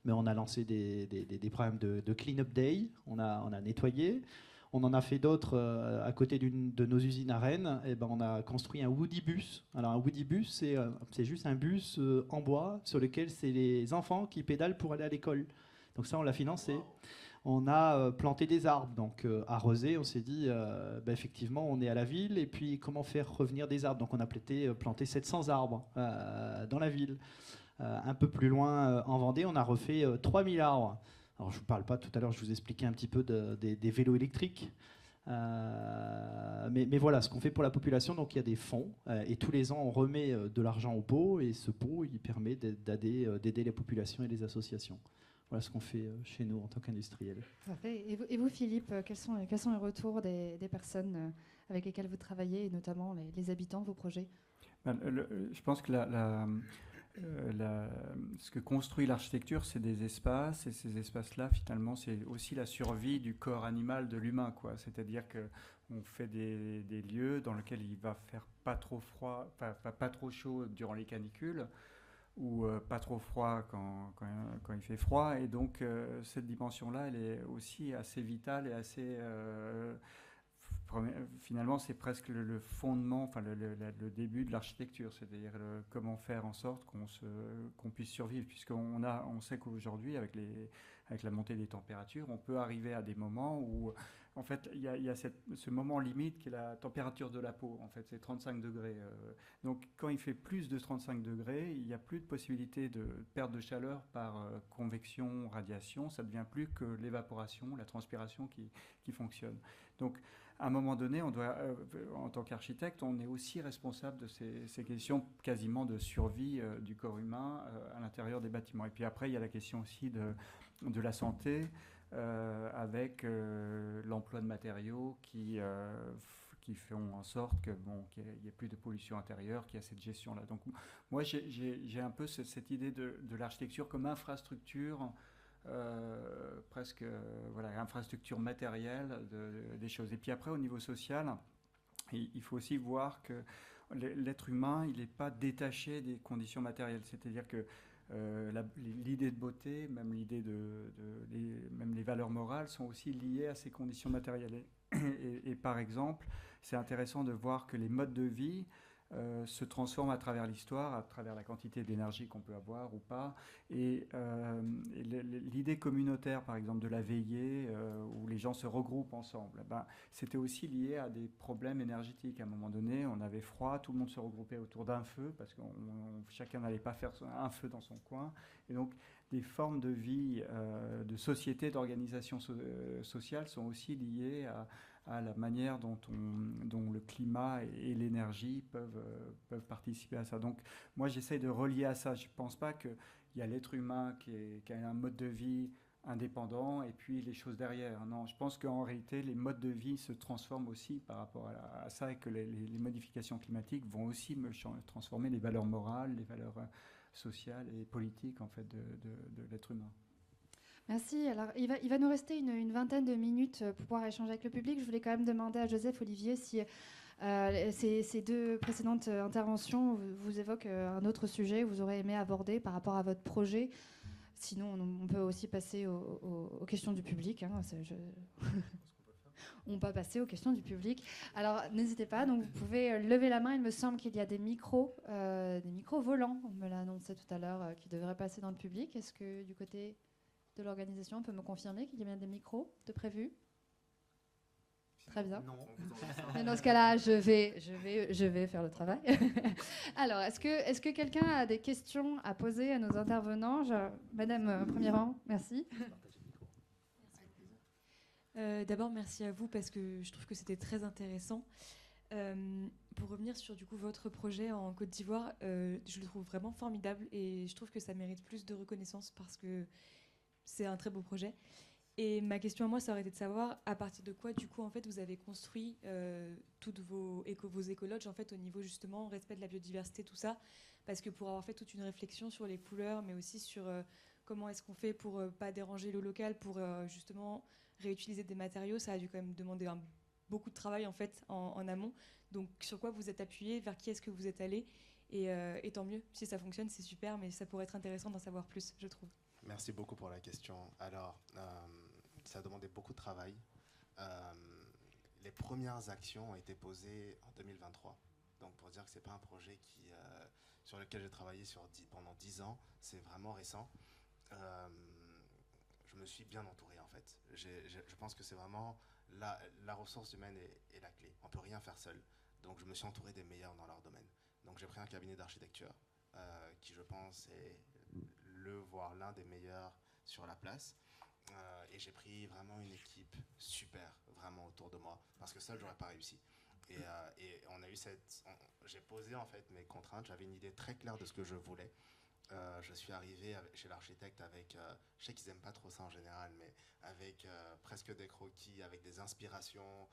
[SPEAKER 3] mais on a lancé des programmes de Clean-up Day, on a nettoyé. On en a fait d'autres à côté de nos usines à Rennes. On a construit un Woody Bus. Alors, un Woody Bus, c'est juste un bus en bois sur lequel c'est les enfants qui pédalent pour aller à l'école. Donc ça, on l'a financé. Wow. On a planté des arbres, donc arrosé. On s'est dit, effectivement, on est à la ville, et puis comment faire revenir des arbres? Donc on a planté 700 arbres dans la ville. Un peu plus loin, en Vendée, on a refait 3000 arbres. Alors je ne vous parle pas, tout à l'heure, je vous expliquais un petit peu des vélos électriques. Mais voilà, ce qu'on fait pour la population, donc il y a des fonds, et tous les ans, on remet de l'argent au pot, et ce pot, il permet d'aider les populations et les associations. Voilà ce qu'on fait chez nous en tant qu'industriel.
[SPEAKER 1] Parfait. Et vous, Philippe, quels sont les retours des personnes avec lesquelles vous travaillez, et notamment les habitants de vos projets?
[SPEAKER 2] Je pense que ce que construit l'architecture, c'est des espaces, et ces espaces-là, finalement, c'est aussi la survie du corps animal de l'humain, quoi. C'est-à-dire qu'on fait des lieux dans lesquels il va faire pas trop froid, pas trop chaud durant les canicules, ou pas trop froid quand il fait froid, et donc cette dimension-là, elle est aussi assez vitale et assez... finalement, c'est presque le fondement, enfin le début de l'architecture, c'est-à-dire comment faire en sorte qu'on puisse survivre, puisqu'on sait qu'aujourd'hui, avec la montée des températures, on peut arriver à des moments où, en fait, il y a ce moment limite qui est la température de la peau. En fait, c'est 35 degrés. Donc, quand il fait plus de 35 degrés, il n'y a plus de possibilité de perte de chaleur par convection, radiation. Ça ne devient plus que l'évaporation, la transpiration qui fonctionne. Donc, à un moment donné, on doit, en tant qu'architecte, on est aussi responsable de ces questions quasiment de survie du corps humain à l'intérieur des bâtiments. Et puis après, il y a la question aussi de la santé. avec l'emploi de matériaux qui font en sorte qu'il n'y ait plus de pollution intérieure, qu'il y a cette gestion-là. Donc moi, j'ai un peu cette idée de l'architecture comme infrastructure, presque voilà, infrastructure matérielle des choses. Et puis après, au niveau social, il faut aussi voir que l'être humain, il n'est pas détaché des conditions matérielles. C'est-à-dire que l'idée de beauté, même même les valeurs morales sont aussi liées à ces conditions matérielles. Et par exemple, c'est intéressant de voir que les modes de vie se transforment à travers l'histoire, à travers la quantité d'énergie qu'on peut avoir ou pas. Et l'idée communautaire, par exemple, de la veillée, où les gens se regroupent ensemble, c'était aussi lié à des problèmes énergétiques. À un moment donné, on avait froid, tout le monde se regroupait autour d'un feu, parce que chacun n'allait pas faire un feu dans son coin. Et donc, des formes de vie, de société, d'organisation sociale sont aussi liées à la manière dont le climat et l'énergie peuvent participer à ça. Donc moi j'essaye de relier à ça. Je ne pense pas qu'il y a l'être humain qui a un mode de vie indépendant et puis les choses derrière. Non, je pense qu'en réalité les modes de vie se transforment aussi par rapport à ça et que les modifications climatiques vont aussi transformer les valeurs morales, les valeurs sociales et politiques en fait de l'être humain.
[SPEAKER 1] Merci. Alors, il va nous rester une vingtaine de minutes pour pouvoir échanger avec le public. Je voulais quand même demander à Joseph Olivier si ces deux précédentes interventions vous évoquent un autre sujet que vous aurez aimé aborder par rapport à votre projet. Sinon, on peut aussi passer aux questions du public. Hein. On peut passer aux questions du public. Alors, n'hésitez pas. Donc, vous pouvez lever la main. Il me semble qu'il y a des micros volants. On me l'a annoncé tout à l'heure, qui devraient passer dans le public. Est-ce que du côté de l'organisation, on peut me confirmer qu'il y a bien des micros de prévus? Très bien.
[SPEAKER 4] Non.
[SPEAKER 1] Mais dans ce cas-là, je vais faire le travail. Alors, est-ce que quelqu'un a des questions à poser à nos intervenants? Madame, premier rang, merci.
[SPEAKER 5] D'abord, merci à vous parce que je trouve que c'était très intéressant. Pour revenir sur du coup votre projet en Côte d'Ivoire, je le trouve vraiment formidable et je trouve que ça mérite plus de reconnaissance parce que c'est un très beau projet. Et ma question à moi, ça aurait été de savoir à partir de quoi, du coup, en fait, vous avez construit toutes vos écologes, en fait, au niveau justement respect de la biodiversité, tout ça, parce que pour avoir fait toute une réflexion sur les couleurs, mais aussi sur comment est-ce qu'on fait pour pas déranger l'eau locale, pour justement réutiliser des matériaux, ça a dû quand même demander beaucoup de travail en fait en amont. Donc, sur quoi vous êtes appuyé, vers qui est-ce que vous êtes allé, et tant mieux si ça fonctionne, c'est super, mais ça pourrait être intéressant d'en savoir plus, je trouve.
[SPEAKER 4] Merci beaucoup pour la question. Alors, ça a demandé beaucoup de travail. Les premières actions ont été posées en 2023. Donc, pour dire que ce n'est pas un projet sur lequel j'ai travaillé pendant 10 ans, c'est vraiment récent. Je me suis bien entouré, en fait. Je pense que c'est vraiment la ressource humaine est la clé. On ne peut rien faire seul. Donc, je me suis entouré des meilleurs dans leur domaine. Donc, j'ai pris un cabinet d'architecture qui, je pense, est voire l'un des meilleurs sur la place. Et j'ai pris vraiment une équipe super, vraiment autour de moi, parce que seul, j'aurais pas réussi. Et on a eu j'ai posé en fait mes contraintes. J'avais une idée très claire de ce que je voulais. Je suis arrivé chez l'architecte avec, je sais qu'ils aiment pas trop ça en général, mais avec presque des croquis, avec des inspirations,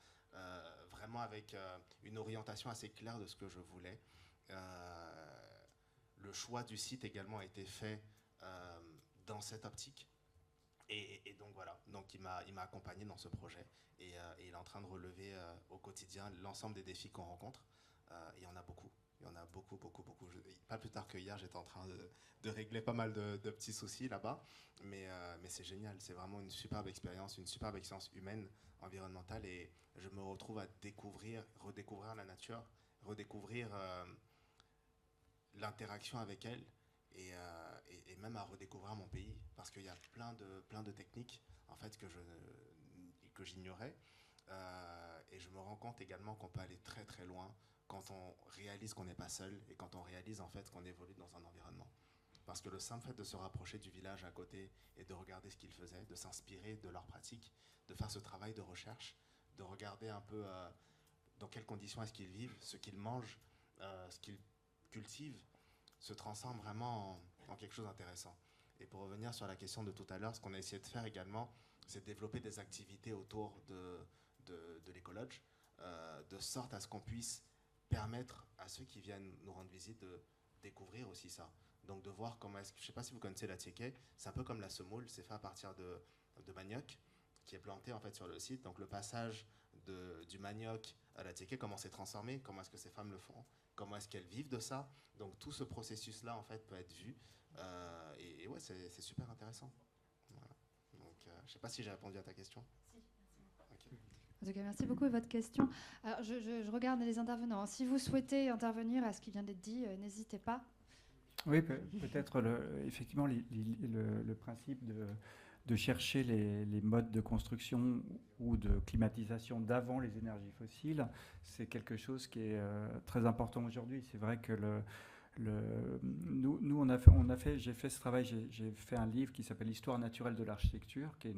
[SPEAKER 4] vraiment avec une orientation assez claire de ce que je voulais. Le choix du site également a été fait dans cette optique. Et donc voilà, donc il m'a accompagné dans ce projet et il est en train de relever au quotidien l'ensemble des défis qu'on rencontre. Il y en a beaucoup. Il y en a beaucoup. Pas plus tard que hier, j'étais en train de régler pas mal de petits soucis là-bas. Mais c'est génial, c'est vraiment une superbe expérience humaine, environnementale. Et je me retrouve à redécouvrir la nature, redécouvrir l'interaction avec elle. Et même à redécouvrir mon pays, parce qu'il y a plein de techniques en fait que j'ignorais, et je me rends compte également qu'on peut aller très très loin quand on réalise qu'on n'est pas seul et quand on réalise en fait qu'on évolue dans un environnement. Parce que le simple fait de se rapprocher du village à côté et de regarder ce qu'ils faisaient, de s'inspirer de leurs pratiques, de faire ce travail de recherche, de regarder un peu dans quelles conditions est-ce qu'ils vivent, ce qu'ils mangent, ce qu'ils cultivent, se transforme vraiment en quelque chose d'intéressant. Et pour revenir sur la question de tout à l'heure, ce qu'on a essayé de faire également, c'est de développer des activités autour de l'écologe, de sorte à ce qu'on puisse permettre à ceux qui viennent nous rendre visite de découvrir aussi ça. Donc de voir comment est-ce que, je ne sais pas si vous connaissez la tiéké, c'est un peu comme la semoule, c'est fait à partir de manioc qui est planté en fait sur le site. Donc le passage du manioc à la tiéké, comment c'est transformé, comment est-ce que ces femmes le font, comment est-ce qu'elles vivent de ça. Donc tout ce processus-là en fait peut être vu et ouais, c'est super intéressant. Voilà. Donc je ne sais pas si j'ai répondu à ta question.
[SPEAKER 1] Si, merci. Okay. En tout cas, merci beaucoup de votre question. Alors, je regarde les intervenants. Si vous souhaitez intervenir à ce qui vient d'être dit, n'hésitez pas.
[SPEAKER 2] Oui, peut-être effectivement le principe de chercher les modes de construction ou de climatisation d'avant les énergies fossiles, c'est quelque chose qui est très important aujourd'hui. C'est vrai que nous j'ai fait ce travail, j'ai fait un livre qui s'appelle Histoire naturelle de l'architecture, qui est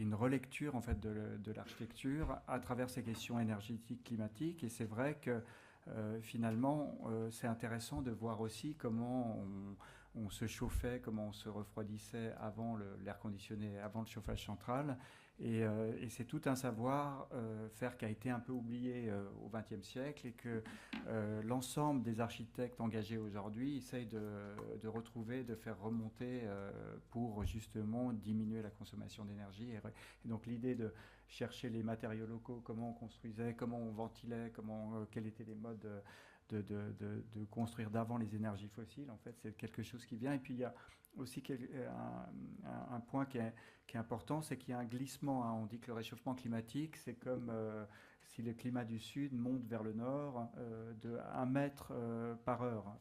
[SPEAKER 2] une relecture en fait de l'architecture à travers ces questions énergétiques, climatiques. Et c'est vrai que finalement, c'est intéressant de voir aussi comment on se chauffait, comment on se refroidissait avant l'air conditionné, avant le chauffage central. Et c'est tout un savoir-faire qui a été un peu oublié au XXe siècle et que l'ensemble des architectes engagés aujourd'hui essayent de retrouver, de faire remonter pour justement diminuer la consommation d'énergie. Et donc l'idée de chercher les matériaux locaux, comment on construisait, comment on ventilait, quels étaient les modes de construire d'avant les énergies fossiles. En fait, c'est quelque chose qui vient. Et puis, il y a aussi un point qui est important, c'est qu'il y a un glissement. Hein. On dit que le réchauffement climatique, c'est comme si le climat du sud monte vers le nord de 1 mètre par heure.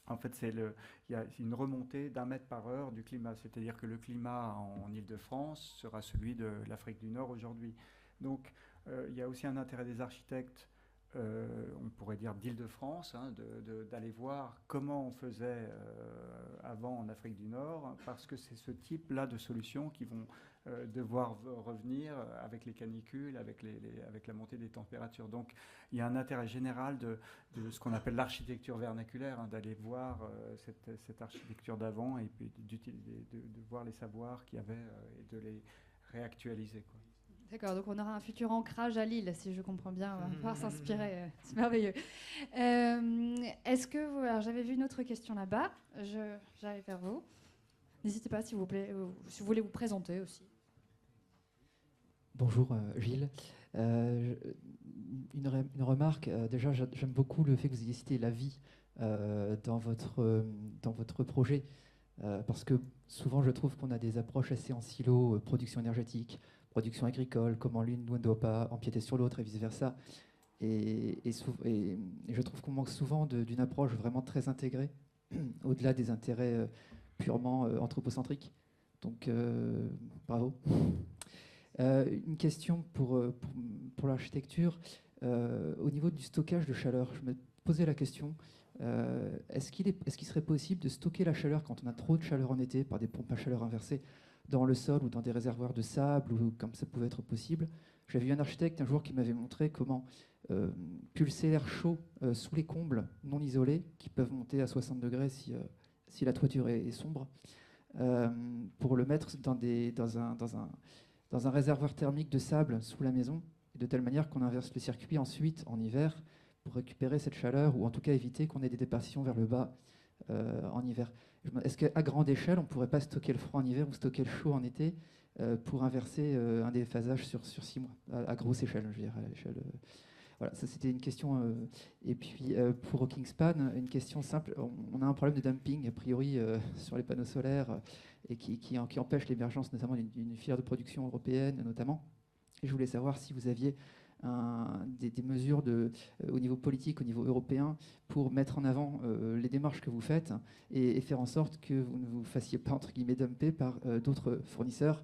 [SPEAKER 2] En fait, il y a une remontée d'1 mètre par heure du climat. C'est-à-dire que le climat en Île-de-France sera celui de l'Afrique du Nord aujourd'hui. Donc, il y a aussi un intérêt des architectes, on pourrait dire d'Île-de-France, hein, d'aller voir comment on faisait avant en Afrique du Nord, parce que c'est ce type-là de solutions qui vont devoir revenir avec les canicules, avec la montée des températures. Donc il y a un intérêt général de ce qu'on appelle l'architecture vernaculaire, hein, d'aller voir cette architecture d'avant et puis de voir les savoirs qu'il y avait et de les réactualiser, quoi.
[SPEAKER 1] D'accord, donc on aura un futur ancrage à Lille, si je comprends bien, on va pouvoir s'inspirer, c'est merveilleux. Est-ce que vous... Alors j'avais vu une autre question là-bas, j'arrive vers vous. N'hésitez pas, s'il vous plaît, si vous voulez vous présenter aussi.
[SPEAKER 6] Bonjour Gilles. Une remarque, déjà j'aime beaucoup le fait que vous ayez cité la vie dans votre projet, parce que souvent je trouve qu'on a des approches assez en silo, production énergétique, production agricole, comment l'une ne doit pas empiéter sur l'autre et vice-versa. Et je trouve qu'on manque souvent d'une approche vraiment très intégrée, au-delà des intérêts purement anthropocentriques. Donc, bravo. Une question pour l'architecture. Au niveau du stockage de chaleur, je me posais la question, est-ce qu'il serait possible de stocker la chaleur quand on a trop de chaleur en été par des pompes à chaleur inversées dans le sol ou dans des réservoirs de sable, ou comme ça pouvait être possible? J'avais vu un architecte un jour qui m'avait montré comment pulser l'air chaud sous les combles non isolés, qui peuvent monter à 60 degrés si la toiture est sombre, pour le mettre dans un réservoir thermique de sable sous la maison, et de telle manière qu'on inverse le circuit ensuite en hiver pour récupérer cette chaleur, ou en tout cas éviter qu'on ait des dépressions vers le bas en hiver. Est-ce qu'à grande échelle, on ne pourrait pas stocker le froid en hiver ou stocker le chaud en été pour inverser un déphasage sur 6 mois, à grosse échelle, je dirais, à l'échelle. Voilà, ça c'était une question. Et puis pour Kingspan, une question simple. On a un problème de dumping, a priori, sur les panneaux solaires, et qui empêche l'émergence notamment d'une filière de production européenne, notamment. Et je voulais savoir si vous aviez des mesures au niveau politique, au niveau européen, pour mettre en avant les démarches que vous faites et faire en sorte que vous ne vous fassiez pas, entre guillemets, dumper par d'autres fournisseurs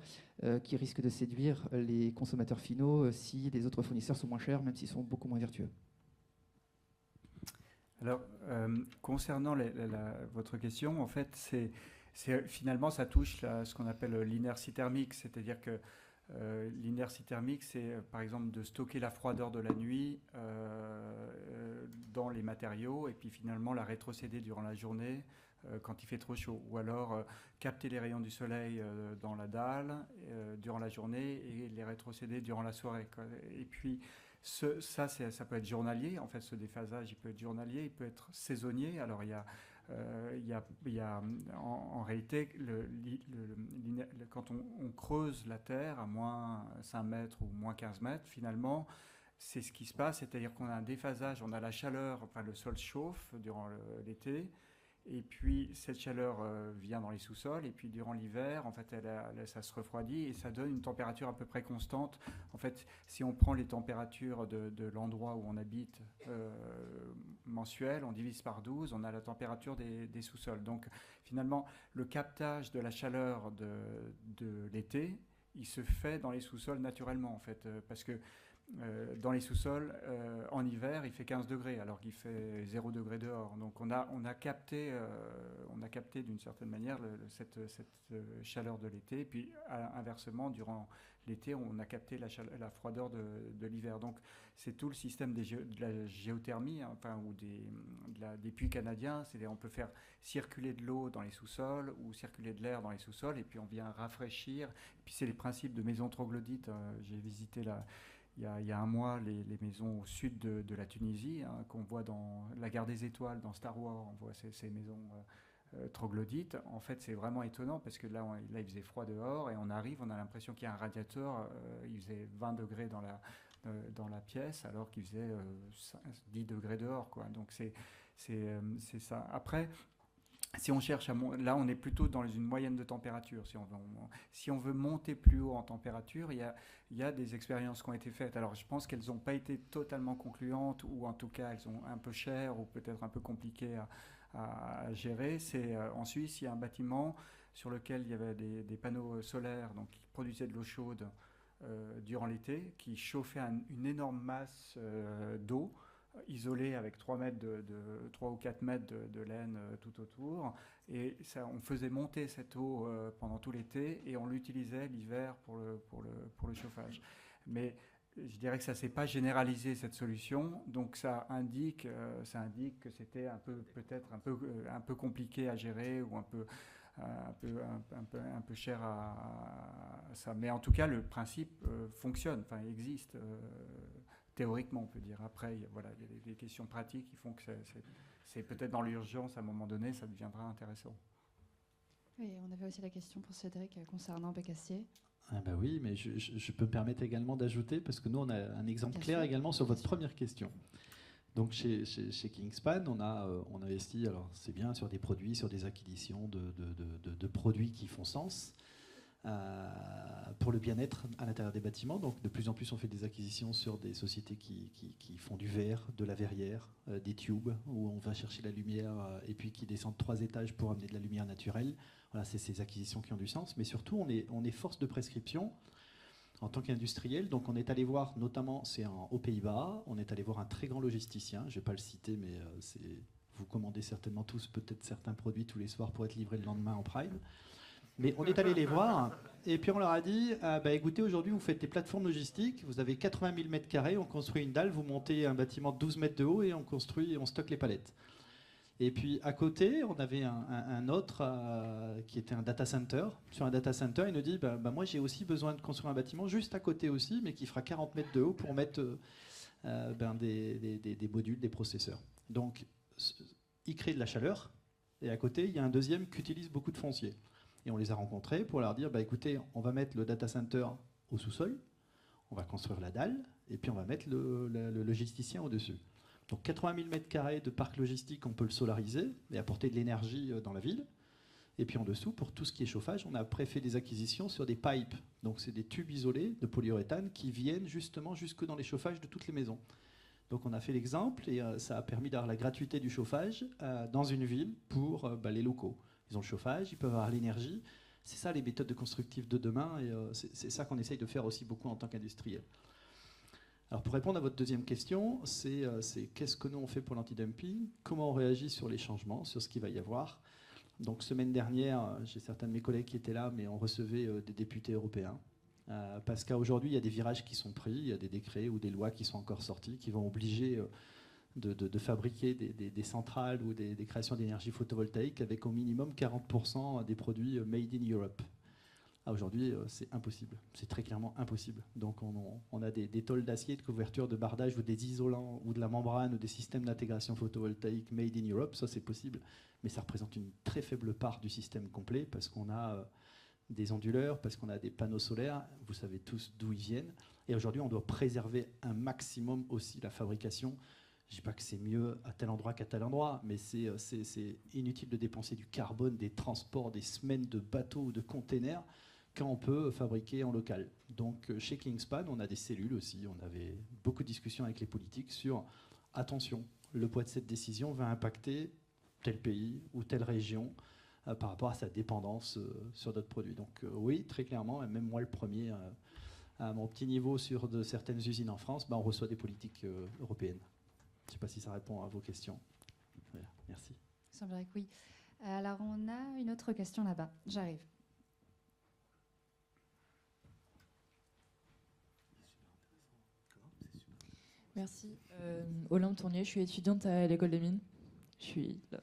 [SPEAKER 6] qui risquent de séduire les consommateurs finaux si les autres fournisseurs sont moins chers, même s'ils sont beaucoup moins vertueux.
[SPEAKER 2] Alors, concernant votre question, en fait, finalement, ça touche ce qu'on appelle l'inertie thermique, c'est-à-dire que l'inertie thermique, c'est par exemple de stocker la froideur de la nuit dans les matériaux et puis finalement la rétrocéder durant la journée quand il fait trop chaud, ou alors capter les rayons du soleil dans la dalle durant la journée et les rétrocéder durant la soirée, quoi. Et puis ça peut être journalier, en fait ce déphasage il peut être journalier, il peut être saisonnier. Alors en réalité, quand on creuse la Terre à moins 5 mètres ou moins 15 mètres, finalement, c'est ce qui se passe, c'est-à-dire qu'on a un déphasage, on a la chaleur, enfin le sol chauffe durant l'été, et puis cette chaleur vient dans les sous-sols, et puis durant l'hiver, en fait, ça se refroidit et ça donne une température à peu près constante. En fait, si on prend les températures de l'endroit où on habite mensuelles, on divise par 12, on a la température des sous-sols. Donc finalement, le captage de la chaleur de l'été, il se fait dans les sous-sols naturellement, en fait, parce que dans les sous-sols, en hiver, il fait 15 degrés alors qu'il fait 0 degré dehors. Donc on a capté d'une certaine manière cette chaleur de l'été. Puis inversement, durant l'été, on a capté la froideur de l'hiver. Donc c'est tout le système de la géothermie, hein, enfin, ou des puits canadiens. On peut faire circuler de l'eau dans les sous-sols ou circuler de l'air dans les sous-sols, et puis on vient rafraîchir. Et puis c'est les principes de maisons troglodytes. J'ai visité il y a un mois les maisons au sud de la Tunisie, hein, qu'on voit dans La Guerre des Étoiles, dans Star Wars, on voit ces maisons troglodytes. En fait, c'est vraiment étonnant parce que là, il faisait froid dehors et on arrive, on a l'impression qu'il y a un radiateur, il faisait 20 degrés dans la pièce alors qu'il faisait 10 degrés dehors, quoi. Donc c'est ça. Après, si on cherche là, on est plutôt dans une moyenne de température. Si on veut monter plus haut en température, il y a des expériences qui ont été faites. Alors, je pense qu'elles n'ont pas été totalement concluantes, ou en tout cas, elles sont un peu chères ou peut-être un peu compliquées à gérer. C'est en Suisse, il y a un bâtiment sur lequel il y avait des panneaux solaires, donc qui produisaient de l'eau chaude durant l'été, qui chauffaient une énorme masse d'eau, isolé avec 3 ou 4 mètres de laine tout autour, et on faisait monter cette eau pendant tout l'été et on l'utilisait l'hiver pour le chauffage. Mais je dirais que ça ne s'est pas généralisé, cette solution, donc ça indique que c'était peut-être un peu compliqué à gérer, ou un peu cher à ça. Mais en tout cas, le principe fonctionne, enfin, il existe. Théoriquement, on peut dire. Après, il y a des questions pratiques qui font que c'est peut-être dans l'urgence, à un moment donné, ça deviendra intéressant.
[SPEAKER 1] Oui, on avait aussi la question pour Cédric concernant Bécassier.
[SPEAKER 3] Ah bah oui, mais je peux me permettre également d'ajouter, parce que nous, on a un exemple clair également sur votre première question. Donc chez Kingspan, on a investi, alors c'est bien, sur des produits, sur des acquisitions de produits qui font sens. Pour le bien-être à l'intérieur des bâtiments. Donc de plus en plus on fait des acquisitions sur des sociétés qui font du verre, de la verrière, des tubes où on va chercher la lumière et puis qui descendent 3 étages pour amener de la lumière naturelle. Voilà, c'est ces acquisitions qui ont du sens. Mais surtout on est force de prescription en tant qu'industriel. Donc on est allé voir, notamment c'est aux Pays-Bas, on est allé voir un très grand logisticien, je ne vais pas le citer, mais vous commandez certainement tous peut-être certains produits tous les soirs pour être livrés le lendemain en prime. Mais on est allé les voir, et puis on leur a dit écoutez, aujourd'hui vous faites des plateformes logistiques, vous avez 80 000 mètres carrés, on construit une dalle, vous montez un bâtiment de 12 mètres de haut et on stocke les palettes. Et puis à côté, on avait un autre qui était un data center. Sur un data center, il nous dit moi j'ai aussi besoin de construire un bâtiment juste à côté aussi, mais qui fera 40 mètres de haut pour mettre des modules, des processeurs. Donc il crée de la chaleur, et à côté, il y a un deuxième qui utilise beaucoup de foncier. Et on les a rencontrés pour leur dire, écoutez, on va mettre le data center au sous-sol, on va construire la dalle, et puis on va mettre le logisticien au-dessus. Donc 80 000 m² de parc logistique, on peut le solariser et apporter de l'énergie dans la ville. Et puis en dessous, pour tout ce qui est chauffage, on a après fait des acquisitions sur des pipes. Donc c'est des tubes isolés de polyuréthane qui viennent justement jusque dans les chauffages de toutes les maisons. Donc on a fait l'exemple, et ça a permis d'avoir la gratuité du chauffage dans une ville pour les locaux. Ils ont le chauffage, ils peuvent avoir l'énergie. C'est ça les méthodes de constructives de demain, et c'est ça qu'on essaye de faire aussi beaucoup en tant qu'industriel. Alors pour répondre à votre deuxième question, c'est qu'est-ce que nous on fait pour l'antidumping, comment on réagit sur les changements, sur ce qu'il va y avoir. Donc semaine dernière, j'ai certains de mes collègues qui étaient là, mais on recevait des députés européens. Parce qu'aujourd'hui, il y a des virages qui sont pris, il y a des décrets ou des lois qui sont encore sortis, qui vont obliger de fabriquer des centrales ou des créations d'énergie photovoltaïque avec au minimum 40% des produits made in Europe. Aujourd'hui, c'est impossible. C'est très clairement impossible. Donc, on a des tôles d'acier, de couverture, de bardage ou des isolants ou de la membrane ou des systèmes d'intégration photovoltaïque made in Europe. Ça, c'est possible. Mais ça représente une très faible part du système complet parce qu'on a des onduleurs, parce qu'on a des panneaux solaires. Vous savez tous d'où ils viennent. Et aujourd'hui, on doit préserver un maximum aussi la fabrication. Je ne dis pas que c'est mieux à tel endroit qu'à tel endroit, mais c'est inutile de dépenser du carbone, des transports, des semaines de bateaux ou de containers quand on peut fabriquer en local. Donc chez Kingspan, on a des cellules aussi. On avait beaucoup de discussions avec les politiques sur attention, le poids de cette décision va impacter tel pays ou telle région par rapport à sa dépendance sur d'autres produits. Donc oui, très clairement, et même moi le premier, à mon petit niveau sur de certaines usines en France, on reçoit des politiques européennes. Je ne sais pas si ça répond à vos questions. Voilà, merci.
[SPEAKER 1] Il semblerait que oui. Alors, on a une autre question là-bas. J'arrive.
[SPEAKER 7] Merci. Olympe Tournier, je suis étudiante à l'École des Mines. Je suis là.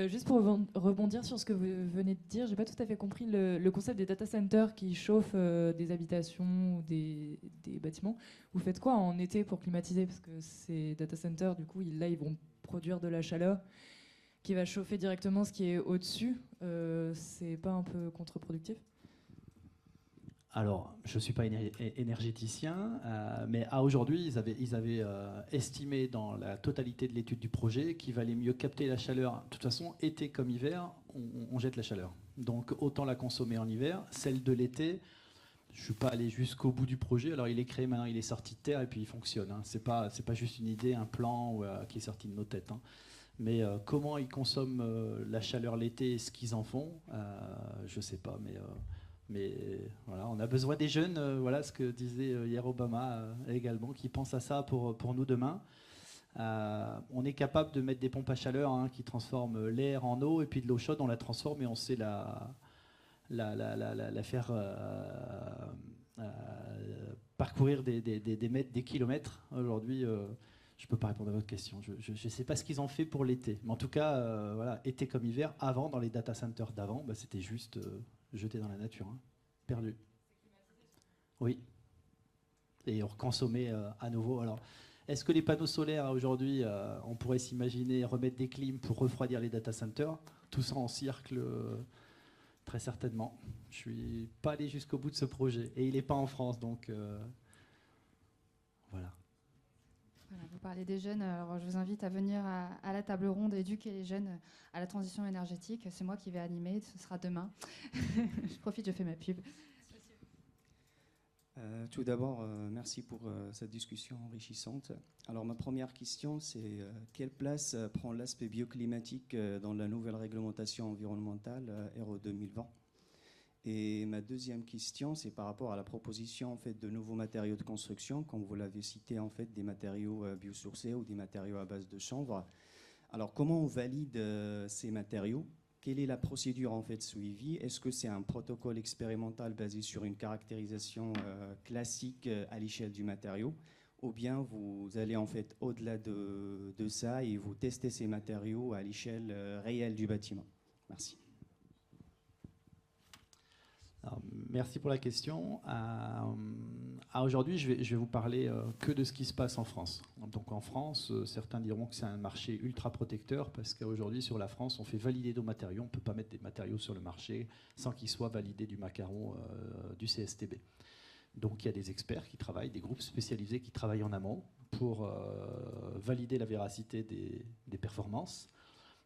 [SPEAKER 7] Juste pour rebondir sur ce que vous venez de dire, j'ai pas tout à fait compris le concept des data centers qui chauffent des habitations ou des bâtiments. Vous faites quoi en été pour climatiser? Parce que ces data centers, du coup, là, ils vont produire de la chaleur qui va chauffer directement ce qui est au-dessus. C'est pas un peu contre-productif?
[SPEAKER 3] Alors, je ne suis pas énergéticien, mais à aujourd'hui, ils avaient estimé dans la totalité de l'étude du projet qu'il valait mieux capter la chaleur. De toute façon, été comme hiver, on jette la chaleur. Donc, autant la consommer en hiver. Celle de l'été, je ne suis pas allé jusqu'au bout du projet. Alors, il est créé maintenant, il est sorti de terre et puis il fonctionne. Hein. Ce n'est pas juste une idée, un plan qui est sorti de nos têtes. Hein. Mais comment ils consomment la chaleur l'été et ce qu'ils en font, je ne sais pas, mais voilà, on a besoin des jeunes, voilà ce que disait hier Obama également, qui pensent à ça pour nous demain. On est capable de mettre des pompes à chaleur qui transforment l'air en eau, et puis de l'eau chaude, on la transforme et on sait la faire parcourir des mètres, des kilomètres. Aujourd'hui, je ne peux pas répondre à votre question. Je ne sais pas ce qu'ils ont fait pour l'été. Mais en tout cas, voilà, été comme hiver, avant, dans les data centers d'avant, c'était juste... jeté dans la nature, hein. Perdu. Oui. Et reconsommer à nouveau. Alors, est-ce que les panneaux solaires, aujourd'hui, on pourrait s'imaginer remettre des clims pour refroidir les data centers? Tout ça en circle, très certainement. Je ne suis pas allé jusqu'au bout de ce projet. Et il n'est pas en France, donc voilà.
[SPEAKER 1] Voilà, vous parlez des jeunes, alors je vous invite à venir à la table ronde et éduquer les jeunes à la transition énergétique. C'est moi qui vais animer, ce sera demain. Je profite, je fais ma pub.
[SPEAKER 8] Tout d'abord, merci pour cette discussion enrichissante. Alors ma première question, c'est quelle place prend l'aspect bioclimatique dans la nouvelle réglementation environnementale RE 2020 ? Et ma deuxième question, c'est par rapport à la proposition en fait, de nouveaux matériaux de construction, comme vous l'avez cité, en fait, des matériaux biosourcés ou des matériaux à base de chanvre. Alors, comment on valide ces matériaux? Quelle est la procédure en fait, suivie? Est-ce que c'est un protocole expérimental basé sur une caractérisation classique à l'échelle du matériau? Ou bien vous allez en fait, au-delà de ça et vous testez ces matériaux à l'échelle réelle du bâtiment? Merci.
[SPEAKER 3] Alors, merci pour la question. Aujourd'hui, je vais vous parler que de ce qui se passe en France. Donc en France, certains diront que c'est un marché ultra protecteur parce qu'aujourd'hui, sur la France, on fait valider nos matériaux. On ne peut pas mettre des matériaux sur le marché sans qu'ils soient validés du macaron du CSTB. Donc il y a des experts qui travaillent, des groupes spécialisés qui travaillent en amont pour valider la véracité des performances.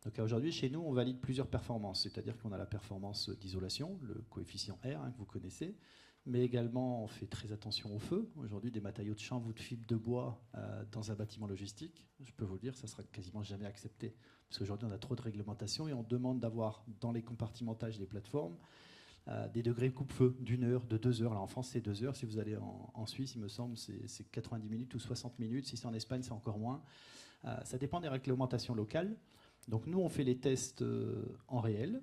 [SPEAKER 3] Donc aujourd'hui, chez nous, on valide plusieurs performances, c'est-à-dire qu'on a la performance d'isolation, le coefficient R que vous connaissez, mais également on fait très attention au feu. Aujourd'hui, des matériaux de chanvre ou de fibre de bois dans un bâtiment logistique, je peux vous le dire, ça sera quasiment jamais accepté, parce qu'aujourd'hui on a trop de réglementations et on demande d'avoir dans les compartimentages des plateformes des degrés de coupe-feu d'1 heure, de 2 heures. Là en France c'est 2 heures, si vous allez en Suisse, il me semble, c'est 90 minutes ou 60 minutes, si c'est en Espagne c'est encore moins. Ça dépend des réglementations locales. Donc nous, on fait les tests en réel.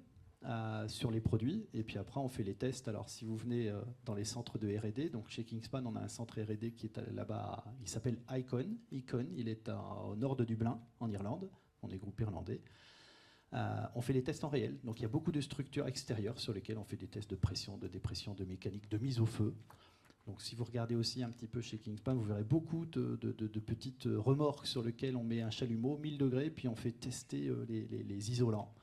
[SPEAKER 3] sur les produits. Et puis après, on fait les tests. Alors, si vous venez dans les centres de R&D, donc chez Kingspan, on a un centre R&D qui est là-bas. Il s'appelle Icon. Il est au nord de Dublin, en Irlande. On est groupe irlandais. On fait les tests en réel. Donc, il y a beaucoup de structures extérieures sur lesquelles on fait des tests de pression, de dépression, de mécanique, de mise au feu. Donc, si vous regardez aussi un petit peu chez Kingspan, vous verrez beaucoup de petites remorques sur lesquelles on met un chalumeau, 1000 degrés, puis on fait tester les isolants.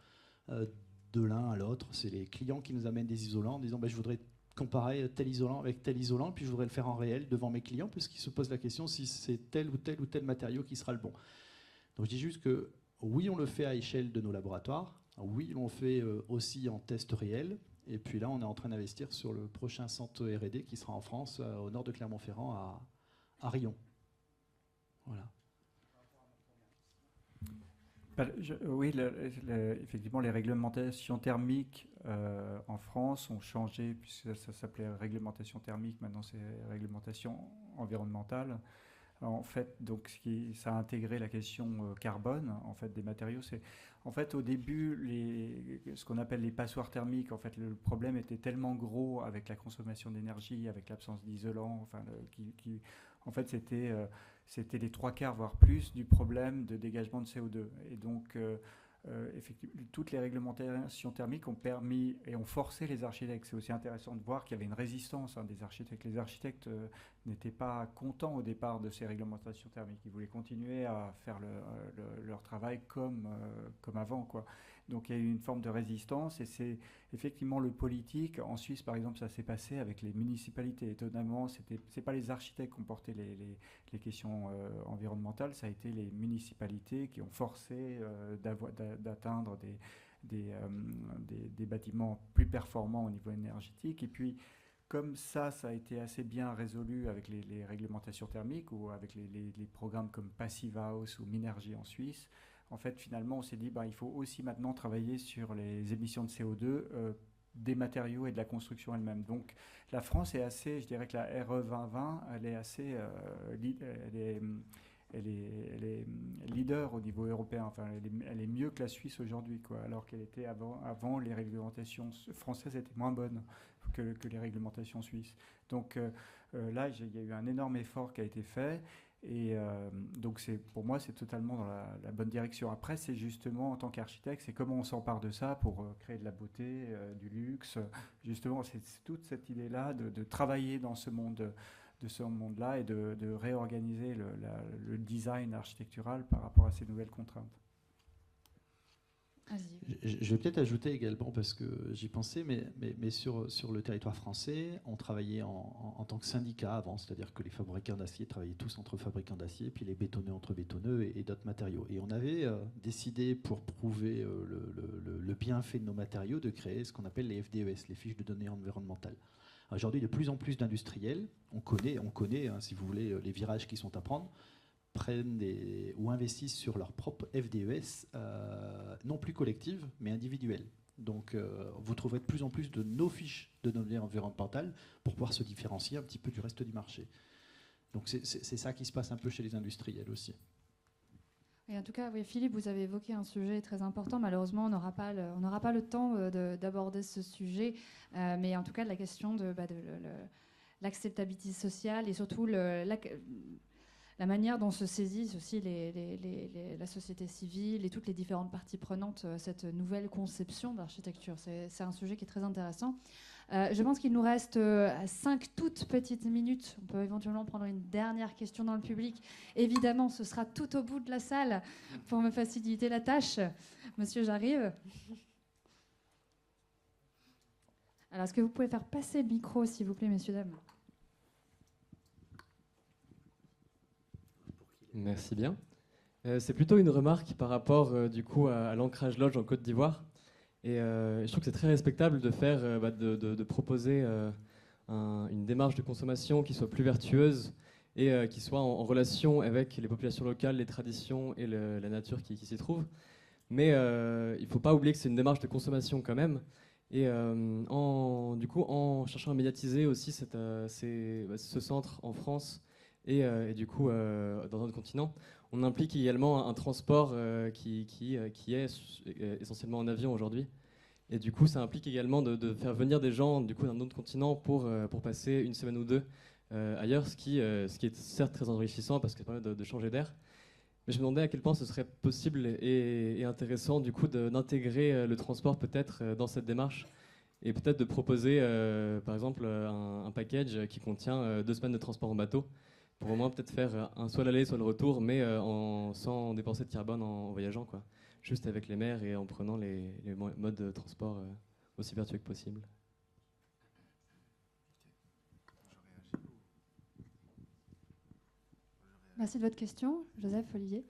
[SPEAKER 3] De l'un à l'autre, c'est les clients qui nous amènent des isolants en disant je voudrais comparer tel isolant avec tel isolant, puis je voudrais le faire en réel devant mes clients, puisqu'ils se posent la question si c'est tel ou tel matériau qui sera le bon. Donc je dis juste que oui, on le fait à échelle de nos laboratoires, oui, on le fait aussi en test réel, et puis là, on est en train d'investir sur le prochain centre R&D qui sera en France, au nord de Clermont-Ferrand, à Rion. Voilà.
[SPEAKER 2] Oui, effectivement, les réglementations thermiques en France ont changé, puisque ça s'appelait réglementation thermique, maintenant c'est réglementation environnementale. En fait, donc, ça a intégré la question carbone en fait, des matériaux. En fait, au début, ce qu'on appelle les passoires thermiques, en fait, le problème était tellement gros avec la consommation d'énergie, avec l'absence d'isolant, enfin, en fait, c'était les 3/4, voire plus, du problème de dégagement de CO2. Et donc, effectivement, toutes les réglementations thermiques ont permis et ont forcé les architectes. C'est aussi intéressant de voir qu'il y avait une résistance des architectes. Les architectes n'étaient pas contents au départ de ces réglementations thermiques. Ils voulaient continuer à faire leur travail comme avant, quoi. Donc il y a eu une forme de résistance et c'est effectivement le politique. En Suisse, par exemple, ça s'est passé avec les municipalités. Étonnamment, c'est pas les architectes qui ont porté les questions environnementales, ça a été les municipalités qui ont forcé d'atteindre des bâtiments plus performants au niveau énergétique. Et puis, comme ça a été assez bien résolu avec les réglementations thermiques ou avec les programmes comme Passive House ou Minergie en Suisse, en fait, finalement, on s'est dit il faut aussi maintenant travailler sur les émissions de CO2 des matériaux et de la construction elle-même. Donc, la France est assez, je dirais que la RE 2020, elle est assez, elle est leader au niveau européen. Enfin, elle est mieux que la Suisse aujourd'hui, quoi. Alors qu'elle était avant, les réglementations françaises étaient moins bonnes que les réglementations suisses. Donc là, il y a eu un énorme effort qui a été fait. Et donc pour moi, c'est totalement dans la bonne direction. Après, c'est justement, en tant qu'architecte, c'est comment on s'empare de ça pour créer de la beauté, du luxe. Justement, c'est toute cette idée-là de travailler dans ce monde-là et de réorganiser le design architectural par rapport à ces nouvelles contraintes.
[SPEAKER 3] Je vais peut-être ajouter également, parce que j'y pensais, mais sur le territoire français, on travaillait en tant que syndicat avant, c'est-à-dire que les fabricants d'acier travaillaient tous entre fabricants d'acier, puis les bétonneux entre bétonneux et d'autres matériaux. Et on avait décidé, pour prouver le bienfait de nos matériaux, de créer ce qu'on appelle les FDES, les fiches de données environnementales. Aujourd'hui, de plus en plus d'industriels, on connaît si vous voulez, les virages qui sont à prendre, prennent ou investissent sur leur propre FDES, non plus collective, mais individuelle. Donc, vous trouverez de plus en plus de nos fiches de données environnementales pour pouvoir se différencier un petit peu du reste du marché. Donc, c'est ça qui se passe un peu chez les industriels aussi.
[SPEAKER 1] Et en tout cas, oui, Philippe, vous avez évoqué un sujet très important. Malheureusement, on n'aura pas le temps d'aborder ce sujet. Mais en tout cas, la question de l'acceptabilité sociale et surtout la manière dont se saisissent aussi la société civile et toutes les différentes parties prenantes cette nouvelle conception d'architecture. C'est un sujet qui est très intéressant. Je pense qu'il nous reste 5 toutes petites minutes. On peut éventuellement prendre une dernière question dans le public. Évidemment, ce sera tout au bout de la salle pour me faciliter la tâche. Monsieur, j'arrive. Alors, est-ce que vous pouvez faire passer le micro, s'il vous plaît, messieurs, dames ?
[SPEAKER 9] Merci bien. C'est plutôt une remarque par rapport du coup à l'ancrage Lodge en Côte d'Ivoire. Et je trouve que c'est très respectable de faire, de proposer une démarche de consommation qui soit plus vertueuse et qui soit en relation avec les populations locales, les traditions et la nature qui s'y trouve. Mais il ne faut pas oublier que c'est une démarche de consommation quand même. Et du coup, en cherchant à médiatiser aussi ce centre en France, et du coup, dans notre continent, on implique également un transport qui est essentiellement en avion aujourd'hui. Et du coup, ça implique également de faire venir des gens du coup d'un autre continent pour passer une semaine ou deux ailleurs, ce qui est certes très enrichissant parce que ça permet de changer d'air. Mais je me demandais à quel point ce serait possible et intéressant du coup d'intégrer le transport peut-être dans cette démarche et peut-être de proposer par exemple un package qui contient 2 semaines de transport en bateau pour au moins peut-être faire soit l'aller soit le retour, mais sans dépenser de carbone en voyageant, quoi. Juste avec les mers et en prenant les modes de transport aussi vertueux que possible.
[SPEAKER 1] Merci de votre question, Joseph, Olivier.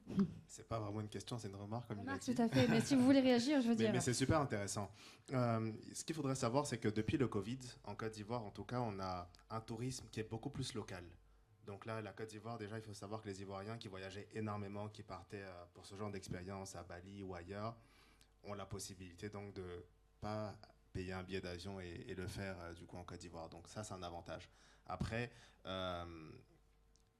[SPEAKER 4] C'est pas vraiment une question, c'est une remarque, comme il a dit.
[SPEAKER 1] Tout à fait, mais si vous voulez réagir, je veux dire.
[SPEAKER 4] Mais c'est super intéressant. Ce qu'il faudrait savoir, c'est que depuis le Covid, en Côte d'Ivoire, en tout cas, on a un tourisme qui est beaucoup plus local. Donc là, la Côte d'Ivoire, déjà, il faut savoir que les Ivoiriens qui voyageaient énormément, qui partaient pour ce genre d'expérience à Bali ou ailleurs, ont la possibilité donc de pas payer un billet d'avion et le faire du coup en Côte d'Ivoire. Donc ça, c'est un avantage. Après,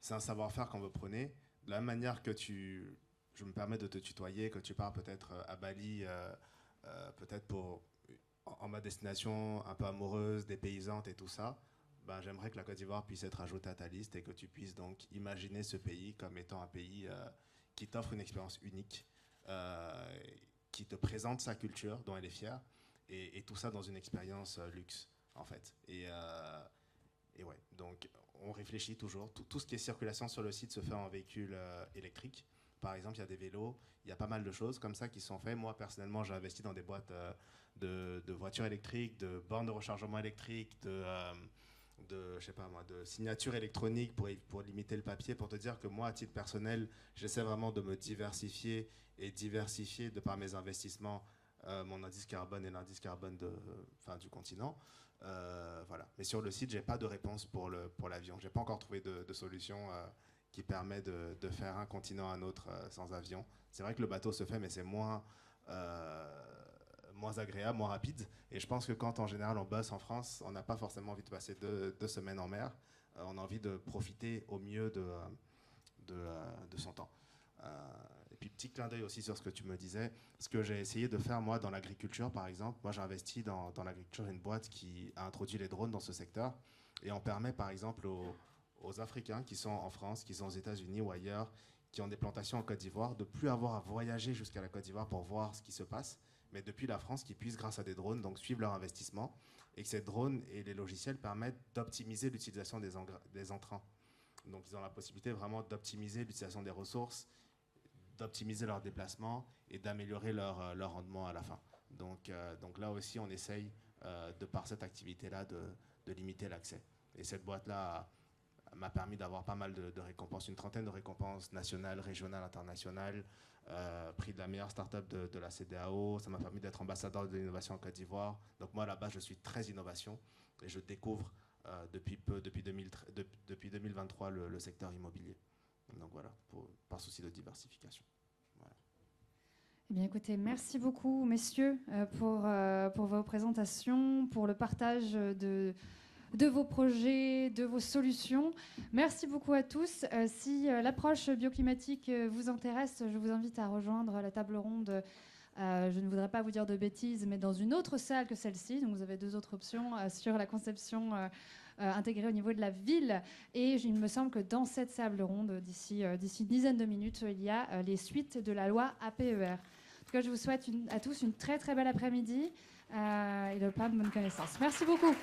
[SPEAKER 4] c'est un savoir-faire qu'on veut prôner. De la même manière que je me permets de te tutoyer, que tu pars peut-être à Bali, peut-être en ma destination un peu amoureuse, dépaysante et tout ça, ben, j'aimerais que la Côte d'Ivoire puisse être ajoutée à ta liste et que tu puisses donc imaginer ce pays comme étant un pays qui t'offre une expérience unique, qui te présente sa culture dont elle est fière, et tout ça dans une expérience luxe, en fait. Et ouais, donc on réfléchit toujours. Tout ce qui est circulation sur le site se fait en véhicule électrique. Par exemple, il y a des vélos, il y a pas mal de choses comme ça qui sont faites. Moi, personnellement, j'ai investi dans des boîtes de voitures électriques, de bornes de rechargement électrique, je sais pas moi, de signatures électroniques pour limiter le papier, pour te dire que moi, à titre personnel, j'essaie vraiment de me diversifier de par mes investissements mon indice carbone et l'indice carbone du continent. Voilà. Mais sur le site, j'ai pas de réponse pour l'avion. J'ai pas encore trouvé de solution qui permet de faire un continent à un autre sans avion. C'est vrai que le bateau se fait, mais c'est moins agréable, moins rapide. Et je pense que quand en général on bosse en France, on n'a pas forcément envie de passer 2 semaines en mer. On a envie de profiter au mieux de son temps. Et puis petit clin d'œil aussi sur ce que tu me disais, ce que j'ai essayé de faire moi dans l'agriculture par exemple. Moi j'ai investi dans l'agriculture, une boîte qui a introduit les drones dans ce secteur, et on permet par exemple aux Africains qui sont en France, qui sont aux États-Unis ou ailleurs, qui ont des plantations en Côte d'Ivoire, de plus avoir à voyager jusqu'à la Côte d'Ivoire pour voir ce qui se passe, mais depuis la France, qui puissent grâce à des drones donc suivre leur investissement, et que ces drones et les logiciels permettent d'optimiser l'utilisation des intrants. Donc ils ont la possibilité vraiment d'optimiser l'utilisation des ressources, d'optimiser leur déplacement et d'améliorer leur rendement à la fin. Donc là aussi, on essaye, de par cette activité-là, de limiter l'accès. Et cette boîte-là m'a permis d'avoir pas mal de récompenses, une trentaine de récompenses nationales, régionales, internationales, prix de la meilleure start-up de la CEDEAO. Ça m'a permis d'être ambassadeur de l'innovation en Côte d'Ivoire. Donc moi, là-bas, je suis très innovation et je découvre depuis 2023 le secteur immobilier. Donc voilà, par souci de diversification. Voilà.
[SPEAKER 1] Eh bien, écoutez, merci beaucoup, messieurs, pour vos présentations, pour le partage de vos projets, de vos solutions. Merci beaucoup à tous. Si l'approche bioclimatique vous intéresse, je vous invite à rejoindre la table ronde. Je ne voudrais pas vous dire de bêtises, mais dans une autre salle que celle-ci. Donc, vous avez 2 autres options sur la conception intégrée au niveau de la ville. Et il me semble que dans cette table ronde, d'ici une dizaine de minutes, il y a les suites de la loi APER. En tout cas, je vous souhaite à tous une très très belle après-midi et de plein de bonnes connaissances. Merci beaucoup.